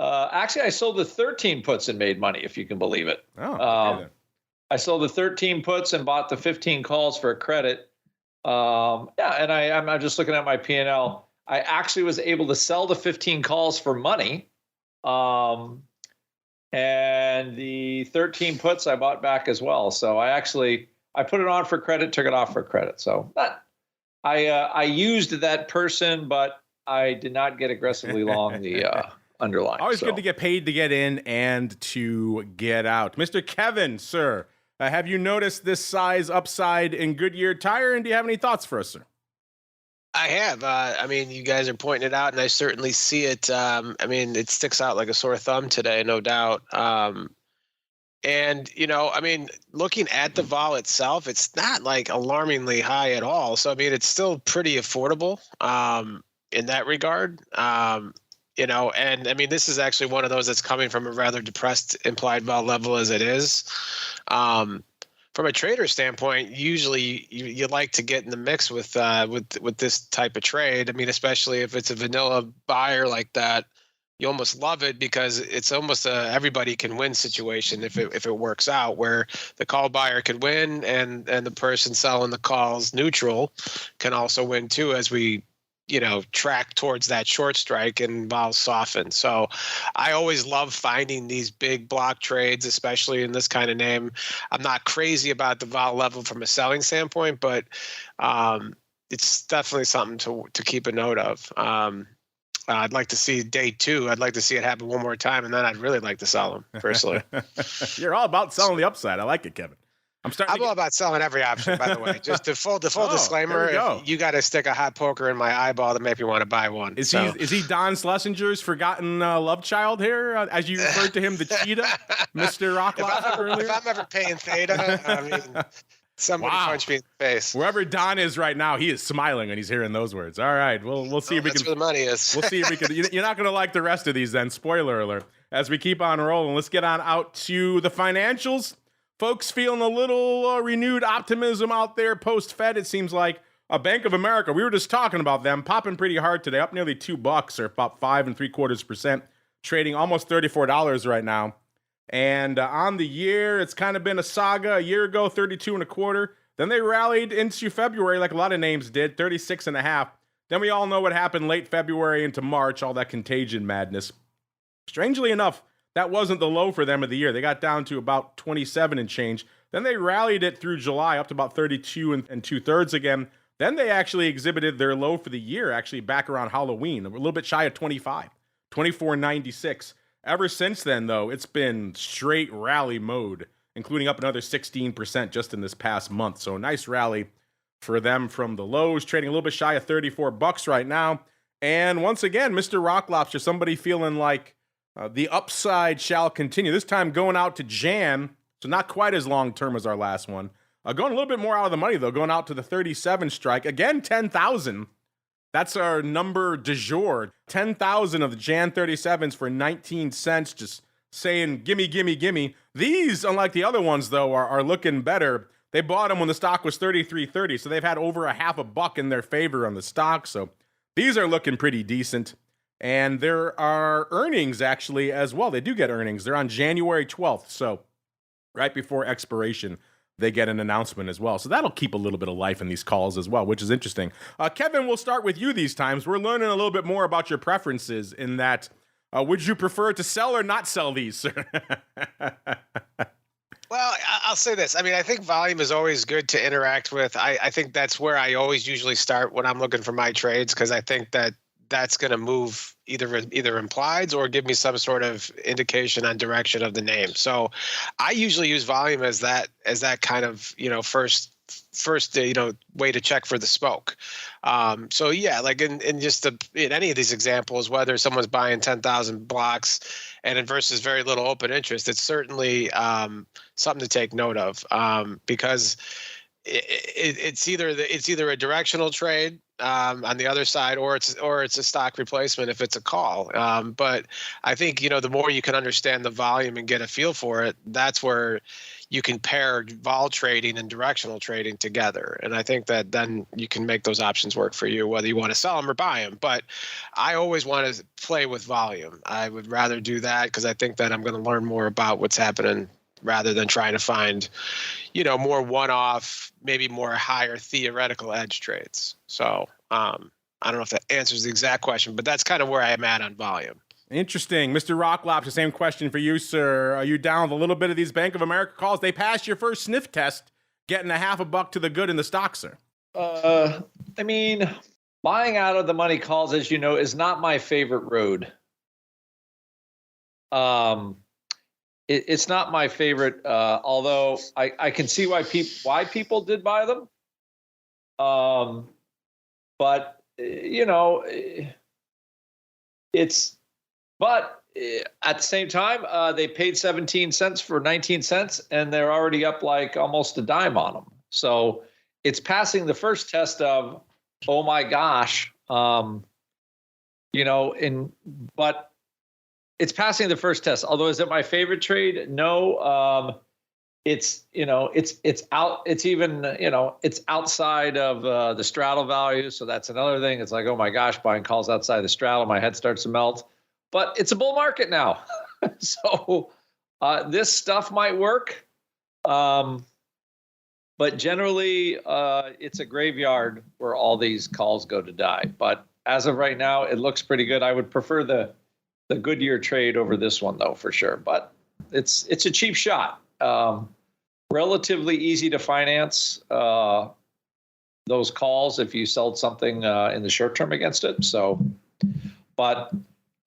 actually I sold the 13 puts and made money, if you can believe it. Oh, I sold the 13 puts and bought the 15 calls for a credit. And I'm just looking at my P&L. I actually was able to sell the 15 calls for money. And the 13 puts I bought back as well. So I put it on for credit, took it off for credit. So I used that person, but I did not get aggressively long the underlying. Always good to get paid to get in and to get out. Mr. Kevin, sir, have you noticed this size upside in Goodyear Tire, and do you have any thoughts for us, sir? I have. I mean, you guys are pointing it out, and I certainly see it. I mean, it sticks out like a sore thumb today, no doubt. And, I mean, looking at the vol itself, it's not like alarmingly high at all. So, I mean, it's still pretty affordable in that regard. And I mean, this is actually one of those that's coming from a rather depressed implied vol level as it is. From a trader standpoint, usually you like to get in the mix with this type of trade. I mean, especially if it's a vanilla buyer like that, you almost love it because it's almost a everybody can win situation if it works out, where the call buyer could win and the person selling the calls neutral can also win too, as we track towards that short strike and vol soften. So I always love finding these big block trades, especially in this kind of name. I'm not crazy about the vol level from a selling standpoint, but it's definitely something to keep a note of. I'd like to see day 2. I'd like to see it happen one more time, and then I'd really like to sell them personally. You're all about selling the upside. I like it, Kevin. I'm all about selling every option, by the way. Just the full disclaimer: you got to stick a hot poker in my eyeball to make me want to buy one. Is he Don Schlesinger's forgotten love child here, as you referred to him, the cheetah, Mr. Rockloffer earlier? If I'm ever paying theta, I mean, somebody punch me in the face. Wherever Don is right now, he is smiling when he's hearing those words. All right, we'll see if we can. That's where the money is. We'll see if we can. You're not going to like the rest of these then. Spoiler alert. As we keep on rolling, let's get on out to the financials. Folks feeling a little renewed optimism out there post-Fed, it seems like. Bank of America, we were just talking about them, popping pretty hard today, up nearly $2, or about 5.75%, trading almost $34 right now. And on the year, it's kind of been a saga. A year ago, 32.25. Then they rallied into February, like a lot of names did, 36.5. Then we all know what happened late February into March, all that contagion madness. Strangely enough, that wasn't the low for them of the year. They got down to about 27 and change. Then they rallied it through July up to about 32 and 2/3 again. Then they actually exhibited their low for the year, actually back around Halloween, a little bit shy of 25, 24.96. Ever since then, though, it's been straight rally mode, including up another 16% just in this past month. So a nice rally for them from the lows, trading a little bit shy of $34 right now. And once again, Mr. Rock Lobster, somebody feeling like the upside shall continue. This time going out to Jan, so not quite as long term as our last one. Going a little bit more out of the money, though, going out to the 37 strike. Again, 10,000. That's our number du jour. 10,000 of the Jan 37s for 19 cents, just saying, gimme, gimme, gimme. These, unlike the other ones, though, are looking better. They bought them when the stock was 33.30, so they've had over a half a buck in their favor on the stock. So these are looking pretty decent. And there are earnings, actually, as well. They do get earnings. They're on January 12th, so right before expiration. they get an announcement as well. So that'll keep a little bit of life in these calls as well, which is interesting. Kevin, we'll start with you these times. We're learning a little bit more about your preferences in that. Would you prefer to sell or not sell these, sir? Well, I'll say this. I mean, I think volume is always good to interact with. I think that's where I always usually start when I'm looking for my trades, because I think that that's going to move either implieds or give me some sort of indication on direction of the name. So I usually use volume as that kind of, first way to check for the smoke. So yeah, like in any of these examples, whether someone's buying 10,000 blocks and versus very little open interest, it's certainly something to take note of, because it's either a directional trade on the other side, or it's a stock replacement if it's a call. But I think, the more you can understand the volume and get a feel for it, that's where you can pair vol trading and directional trading together. And I think that then you can make those options work for you, whether you want to sell them or buy them. But I always want to play with volume. I would rather do that because I think that I'm going to learn more about what's happening rather than trying to find, more one-off, maybe more higher theoretical edge trades. So I don't know if that answers the exact question, but that's kind of where I am at on volume. Interesting. Mr. Rocklops, the same question for you, sir. Are you down with a little bit of these Bank of America calls? They passed your first sniff test, getting a $0.50 to the good in the stock, sir. I mean, buying out of the money calls, as you know, is not my favorite road. It's not my favorite, although I can see why people did buy them. But but at the same time, they paid 17 cents for 19 cents, and they're already up like almost a dime on them. So it's passing the first test of, oh my gosh, but it's passing the first test. Although, is it my favorite trade? No. It's outside of the straddle value. So that's another thing. It's like, oh my gosh, buying calls outside the straddle, my head starts to melt. But it's a bull market now. So this stuff might work. But generally, it's a graveyard where all these calls go to die. But as of right now, it looks pretty good. I would prefer the Goodyear trade over this one, though, for sure. But it's a cheap shot. Relatively easy to finance those calls if you sold something in the short term against it. So, but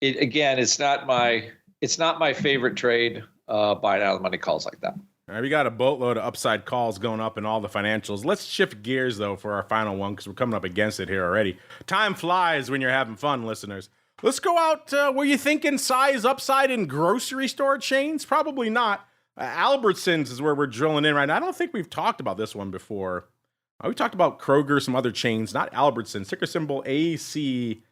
it's not my favorite trade, buying out of the money calls like that. All right, we got a boatload of upside calls going up in all the financials. Let's shift gears, though, for our final one, because we're coming up against it here already. Time flies when you're having fun, listeners. Let's go out. Were you thinking size upside in grocery store chains? Probably not. Albertsons is where we're drilling in right now. I don't think we've talked about this one before. We talked about Kroger, some other chains, not Albertsons. Ticker symbol ACI.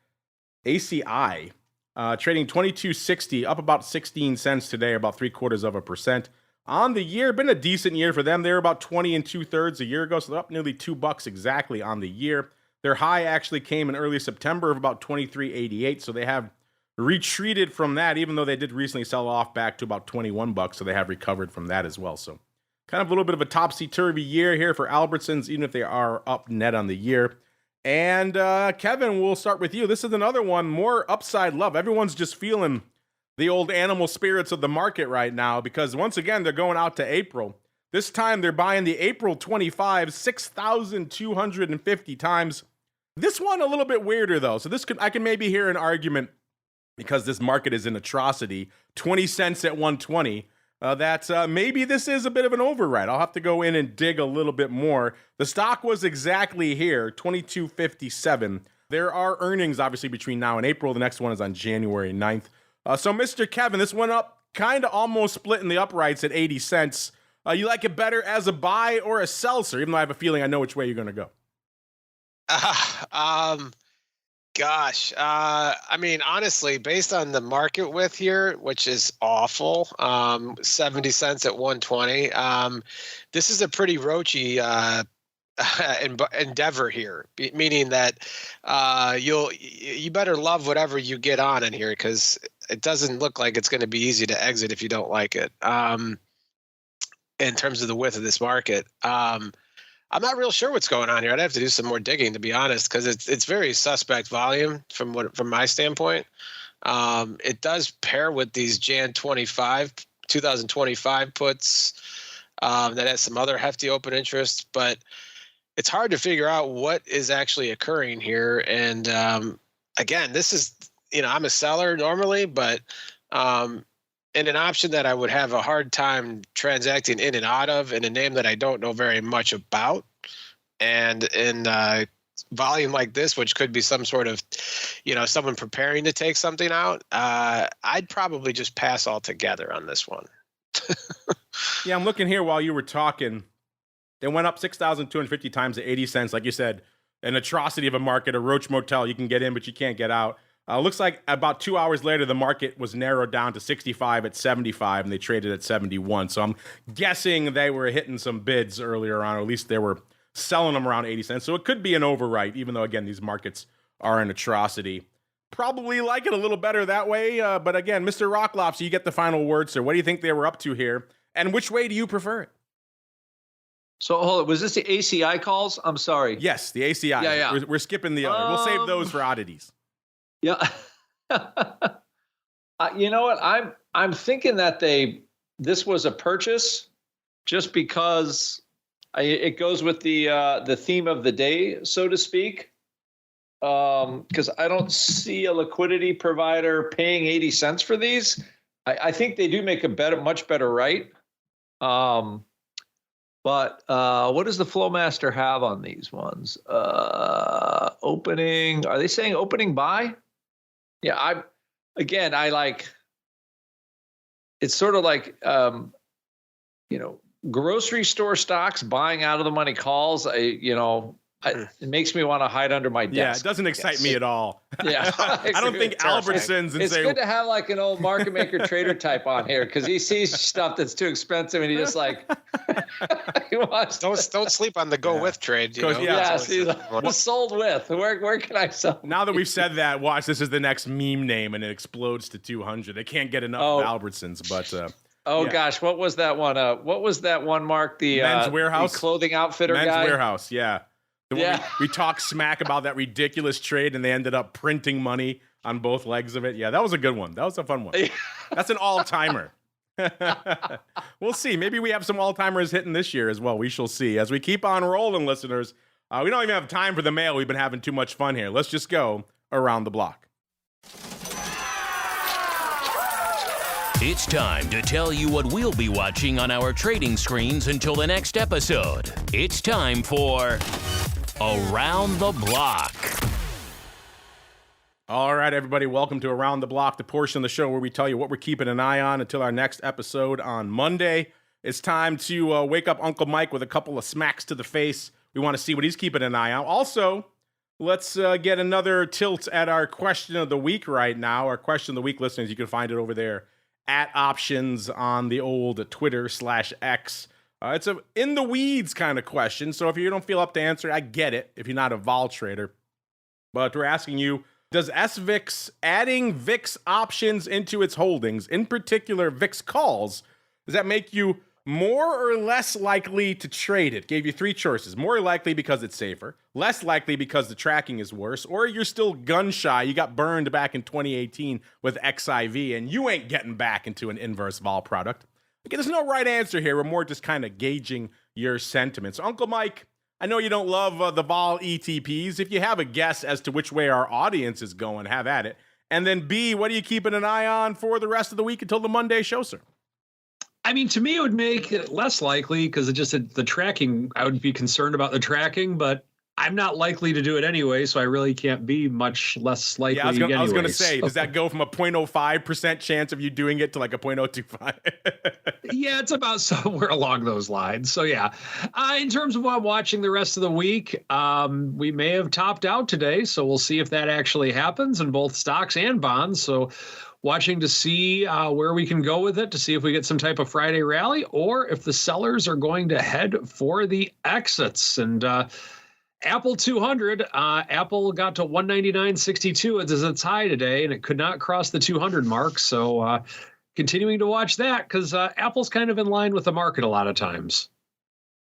Trading $22.60, up about 16 cents today, about 0.75%. On the year, been a decent year for them. They were about 20 2/3 a year ago, so they're up nearly $2 exactly on the year. Their high actually came in early September of about $23.88, so they have retreated from that, even though they did recently sell off back to about $21, so they have recovered from that as well. So kind of a little bit of a topsy-turvy year here for Albertsons, even if they are up net on the year. And Kevin, we'll start with you. This is another one, more upside love. Everyone's just feeling the old animal spirits of the market right now, because once again, they're going out to April. This time they're buying the April 25, 6,250 times. This one a little bit weirder though. So I can maybe hear an argument, because this market is an atrocity, 20 cents at 120, that maybe this is a bit of an override. I'll have to go in and dig a little bit more. The stock was exactly here, 22.57. There are earnings, obviously, between now and April. The next one is on January 9th. So, Mr. Kevin, this went up kind of almost split in the uprights at 80 cents. You like it better as a buy or a sell, sir? Even though I have a feeling I know which way you're going to go. I mean, honestly, based on the market width here, which is awful, 70 cents at 120, this is a pretty roachy endeavor here, meaning that you better love whatever you get on in here, because it doesn't look like it's going to be easy to exit if you don't like it. in terms of the width of this market. I'm not real sure what's going on here. I'd have to do some more digging, to be honest, because it's very suspect volume from my standpoint. It does pair with these Jan 2025 puts that has some other hefty open interest, but it's hard to figure out what is actually occurring here. And again, this is, I'm a seller normally, but in an option that I would have a hard time transacting in and out of, in a name that I don't know very much about, and in volume like this, which could be some sort of, someone preparing to take something out, I'd probably just pass altogether on this one. Yeah, I'm looking here while you were talking. They went up 6,250 times at 80 cents. Like you said, an atrocity of a market, a roach motel. You can get in, but you can't get out. Looks like about 2 hours later, the market was narrowed down to 65 at 75, and they traded at 71. So I'm guessing they were hitting some bids earlier on, or at least they were selling them around 80 cents. So it could be an overwrite, even though, again, these markets are an atrocity. Probably like it a little better that way. But again, Mr. Rocklopsy, you get the final word, sir. What do you think they were up to here? And which way do you prefer it? So hold on, was this the ACI calls? I'm sorry. Yes, the ACI. Yeah. We're skipping the other. We'll save those for oddities. Yeah. You know what? I'm thinking that this was a purchase just because it goes with the theme of the day, so to speak. Because I don't see a liquidity provider paying 80 cents for these. I think they do make a much better right. But what does the Flowmaster have on these ones? Opening, are they saying opening buy? Yeah, I like, it's sort of like, grocery store stocks buying out of the money calls. It makes me want to hide under my desk. Yeah, it doesn't excite me at all. Yeah. I don't think Albertsons It's good to have like an old market maker trader type on here, because he sees stuff that's too expensive and he just like he wants don't sleep on the go with trade. See, sold with. Where can I sell? Now that we've said that, watch, this is the next meme name and it explodes to 200. They can't get enough of Albertsons, but gosh, what was that one? What was that one, Mark? The Men's Warehouse, the clothing outfitter Men's guy. Warehouse, yeah. We talked smack about that ridiculous trade, and they ended up printing money on both legs of it. Yeah, that was a good one. That was a fun one. That's an all-timer. We'll see. Maybe we have some all-timers hitting this year as well. We shall see. As we keep on rolling, listeners, we don't even have time for the mail. We've been having too much fun here. Let's just go around the block. It's time to tell you what we'll be watching on our trading screens until the next episode. It's time for Around the Block. All right, everybody, welcome to Around the Block, the portion of the show where we tell you what we're keeping an eye on until our next episode on Monday. It's time to wake up Uncle Mike with a couple of smacks to the face. We want to see what he's keeping an eye on. Also, let's get another tilt at our question of the week right now. Our question of the week, listeners, you can find it over there at Options on the old Twitter/X. It's a in the weeds kind of question, so if you don't feel up to answer, I get it if you're not a vol trader. But we're asking you, does SVIX adding VIX options into its holdings, in particular VIX calls, does that make you more or less likely to trade it? Gave you three choices. More likely because it's safer, less likely because the tracking is worse, or you're still gun shy. You got burned back in 2018 with XIV, and you ain't getting back into an inverse vol product. Okay, there's no right answer here. We're more just kind of gauging your sentiments. Uncle Mike, I know you don't love the vol ETPs. If you have a guess as to which way our audience is going, have at it. And then B, what are you keeping an eye on for the rest of the week until the Monday show, sir? I mean, to me, it would make it less likely because it just the tracking. I would be concerned about the tracking, but I'm not likely to do it anyway, so I really can't be much less likely. Yeah, I was going to say, does that go from a 0.05% chance of you doing it to like a 0.025? Yeah, it's about somewhere along those lines. So yeah, in terms of what I'm watching the rest of the week, we may have topped out today, so we'll see if that actually happens in both stocks and bonds. So watching to see where we can go with it, to see if we get some type of Friday rally or if the sellers are going to head for the exits. And Apple 200, Apple got to 199.62 as its high today, and it could not cross the 200 mark. So continuing to watch that because Apple's kind of in line with the market a lot of times.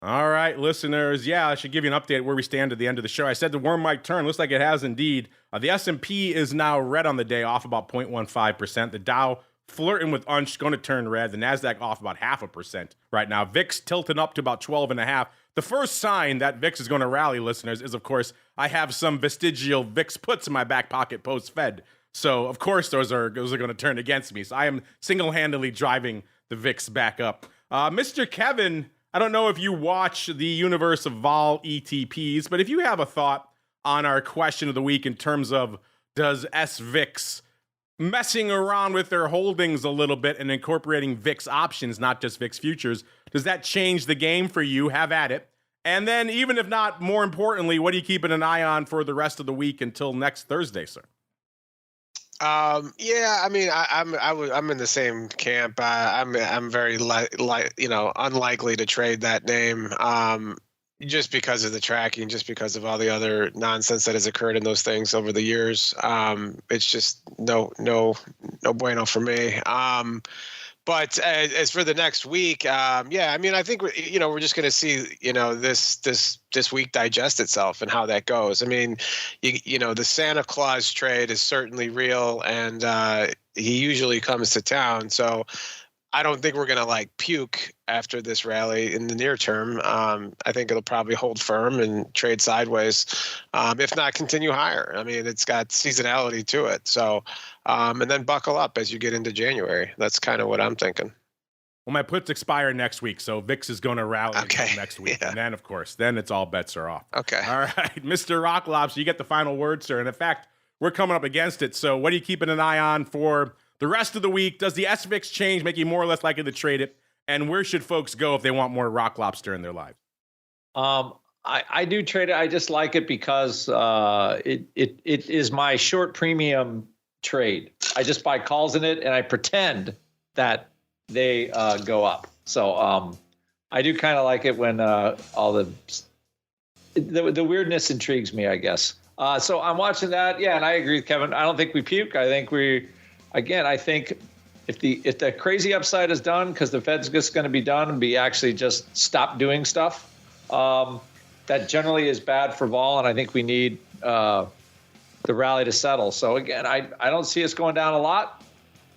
All right, listeners. Yeah, I should give you an update where we stand at the end of the show. I said the worm might turn. Looks like it has indeed. The S&P is now red on the day, off about 0.15%. The Dow flirting with unch, going to turn red. The NASDAQ off about 0.5% right now. VIX tilting up to about 12.5. The first sign that VIX is going to rally, listeners, is, of course, I have some vestigial VIX puts in my back pocket post-Fed. So, of course, those are going to turn against me. So I am single-handedly driving the VIX back up. Mr. Kevin, I don't know if you watch the universe of vol ETPs, but if you have a thought on our question of the week in terms of does SVIX messing around with their holdings a little bit and incorporating VIX options, not just VIX futures, does that change the game for you? Have at it. And then even if not, more importantly, what are you keeping an eye on for the rest of the week until next Thursday, sir? Yeah, I mean, I'm in the same camp. I'm very unlikely to trade that name. Just because of the tracking, just because of all the other nonsense that has occurred in those things over the years. It's just no bueno for me. But as for the next week, yeah, I mean, I think we're just going to see this week digest itself and how that goes. I mean, the Santa Claus trade is certainly real, and he usually comes to town. So I don't think we're going to puke after this rally in the near term. I think it'll probably hold firm and trade sideways, if not continue higher. I mean, it's got seasonality to it. So, and then buckle up as you get into January. That's kind of what I'm thinking. Well, my puts expire next week, so VIX is going to rally next week. Yeah. And then, of course, it's all bets are off. Okay. All right, Mr. Rock Lobster, you get the final word, sir. And in fact, we're coming up against it. So what are you keeping an eye on for the rest of the week? Does the SVIX change make you more or less likely to trade it? And where should folks go if they want more Rock Lobster in their lives? I do trade it. I just like it because it is my short premium trade. I just buy calls in it and I pretend that they go up. So I do kind of like it when all the weirdness intrigues me, I guess. So I'm watching that. Yeah, and I agree with Kevin. I don't think we puke. I think I think if the crazy upside is done because the Fed's just going to be done and be actually just stop doing stuff, that generally is bad for vol, and I think we need the rally to settle. So again, I don't see us going down a lot,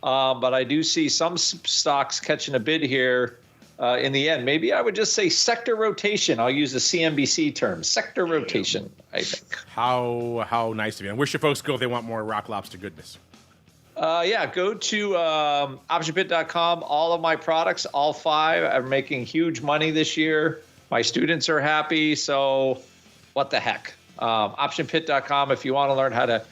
but I do see some stocks catching a bid here in the end. Maybe I would just say sector rotation. I'll use the CNBC term, sector rotation, I think. How nice of you. And where should folks go if they want more Rock Lobster goodness? Yeah, go to optionpit.com. All of my products, all 5, are making huge money this year. My students are happy, so what the heck? Optionpit.com. If you want to learn how to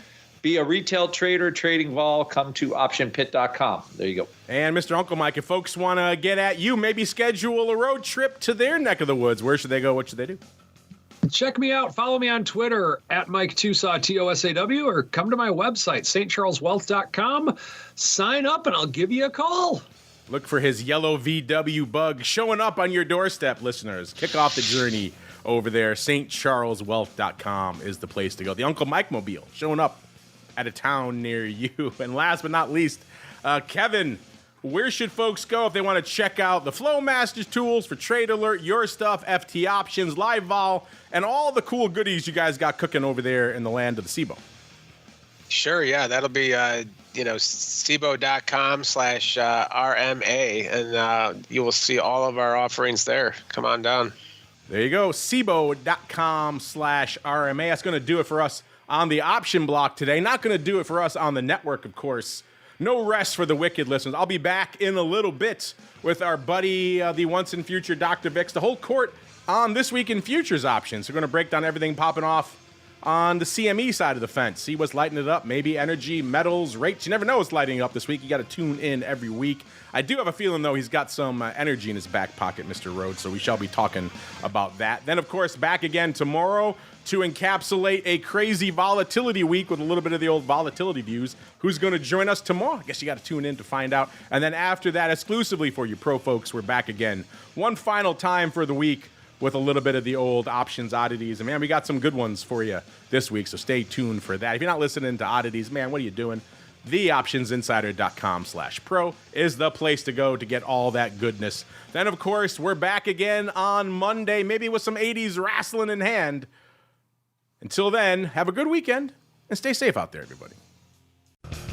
be a retail trader trading vol, come to optionpit.com. There you go. And Mr. Uncle Mike, if folks want to get at you, maybe schedule a road trip to their neck of the woods, where should they go? What should they do? Check me out. Follow me on Twitter at Mike TOSAW, TOSAW, or come to my website, stcharleswealth.com. Sign up and I'll give you a call. Look for his yellow VW bug showing up on your doorstep, listeners. Kick off the journey over there. stcharleswealth.com is the place to go. The Uncle Mike Mobile showing up at a town near you. And last but not least, Kevin, where should folks go if they want to check out the Flow Masters tools for Trade Alert, your stuff, FT options, live vol, and all the cool goodies you guys got cooking over there in the land of the CBOE? Sure, yeah, that'll be cbo.com/RMA, and you will see all of our offerings there. Come on down. There you go, cbo.com/RMA. That's going to do it for us on the option block today. Not going to do it for us on the network, of course. No rest for the wicked listeners. I'll be back in a little bit with our buddy, the once and future Dr. Vix, the whole court on This Week in Futures options. We're going to break down everything popping off on the CME side of the fence. See what's lighting it up. Maybe energy, metals, rates. You never know what's lighting up this week. You got to tune in every week. I do have a feeling, though, he's got some energy in his back pocket, Mr. Rhodes, so we shall be talking about that. Then, of course, back again tomorrow to encapsulate a crazy volatility week with a little bit of the old volatility views. Who's going to join us tomorrow? I guess you got to tune in to find out. And then after that, exclusively for you pro folks, we're back again one final time for the week with a little bit of the old options oddities. And, man, we got some good ones for you this week, so stay tuned for that. If you're not listening to oddities, man, what are you doing? theoptionsinsider.com/pro is the place to go to get all that goodness. Then, of course, we're back again on Monday, maybe with some 80s wrestling in hand. Until then, have a good weekend and stay safe out there, everybody.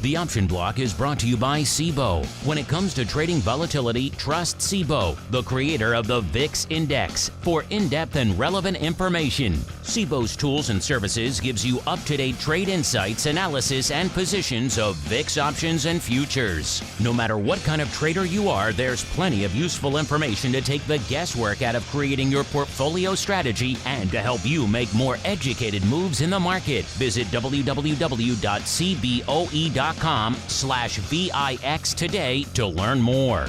The Option Block is brought to you by CBOE. When it comes to trading volatility, trust CBOE, the creator of the VIX Index, for in-depth and relevant information. CBOE's tools and services gives you up-to-date trade insights, analysis, and positions of VIX options and futures. No matter what kind of trader you are, there's plenty of useful information to take the guesswork out of creating your portfolio strategy and to help you make more educated moves in the market. Visit www.cboe.com/VIX today to learn more.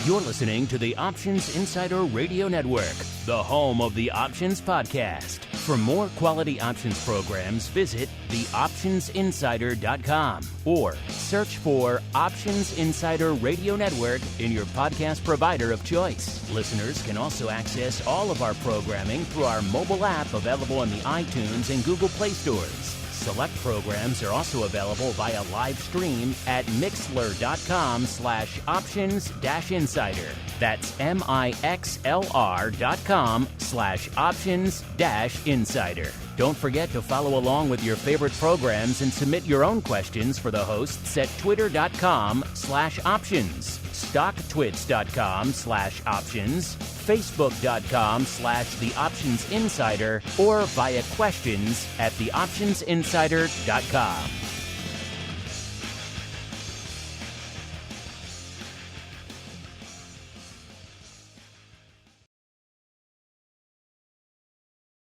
You're listening to the Options Insider Radio Network, the home of the Options Podcast. For more quality options programs, visit theoptionsinsider.com or search for Options Insider Radio Network in your podcast provider of choice. Listeners can also access all of our programming through our mobile app available in the iTunes and Google Play stores. Select programs are also available via live stream at mixlr.com/options-insider. That's mixlr.com/options-insider. Don't forget to follow along with your favorite programs and submit your own questions for the hosts at twitter.com/options, stocktwits.com/options, facebook.com/theoptionsinsider, or via questions@theoptionsinsider.com.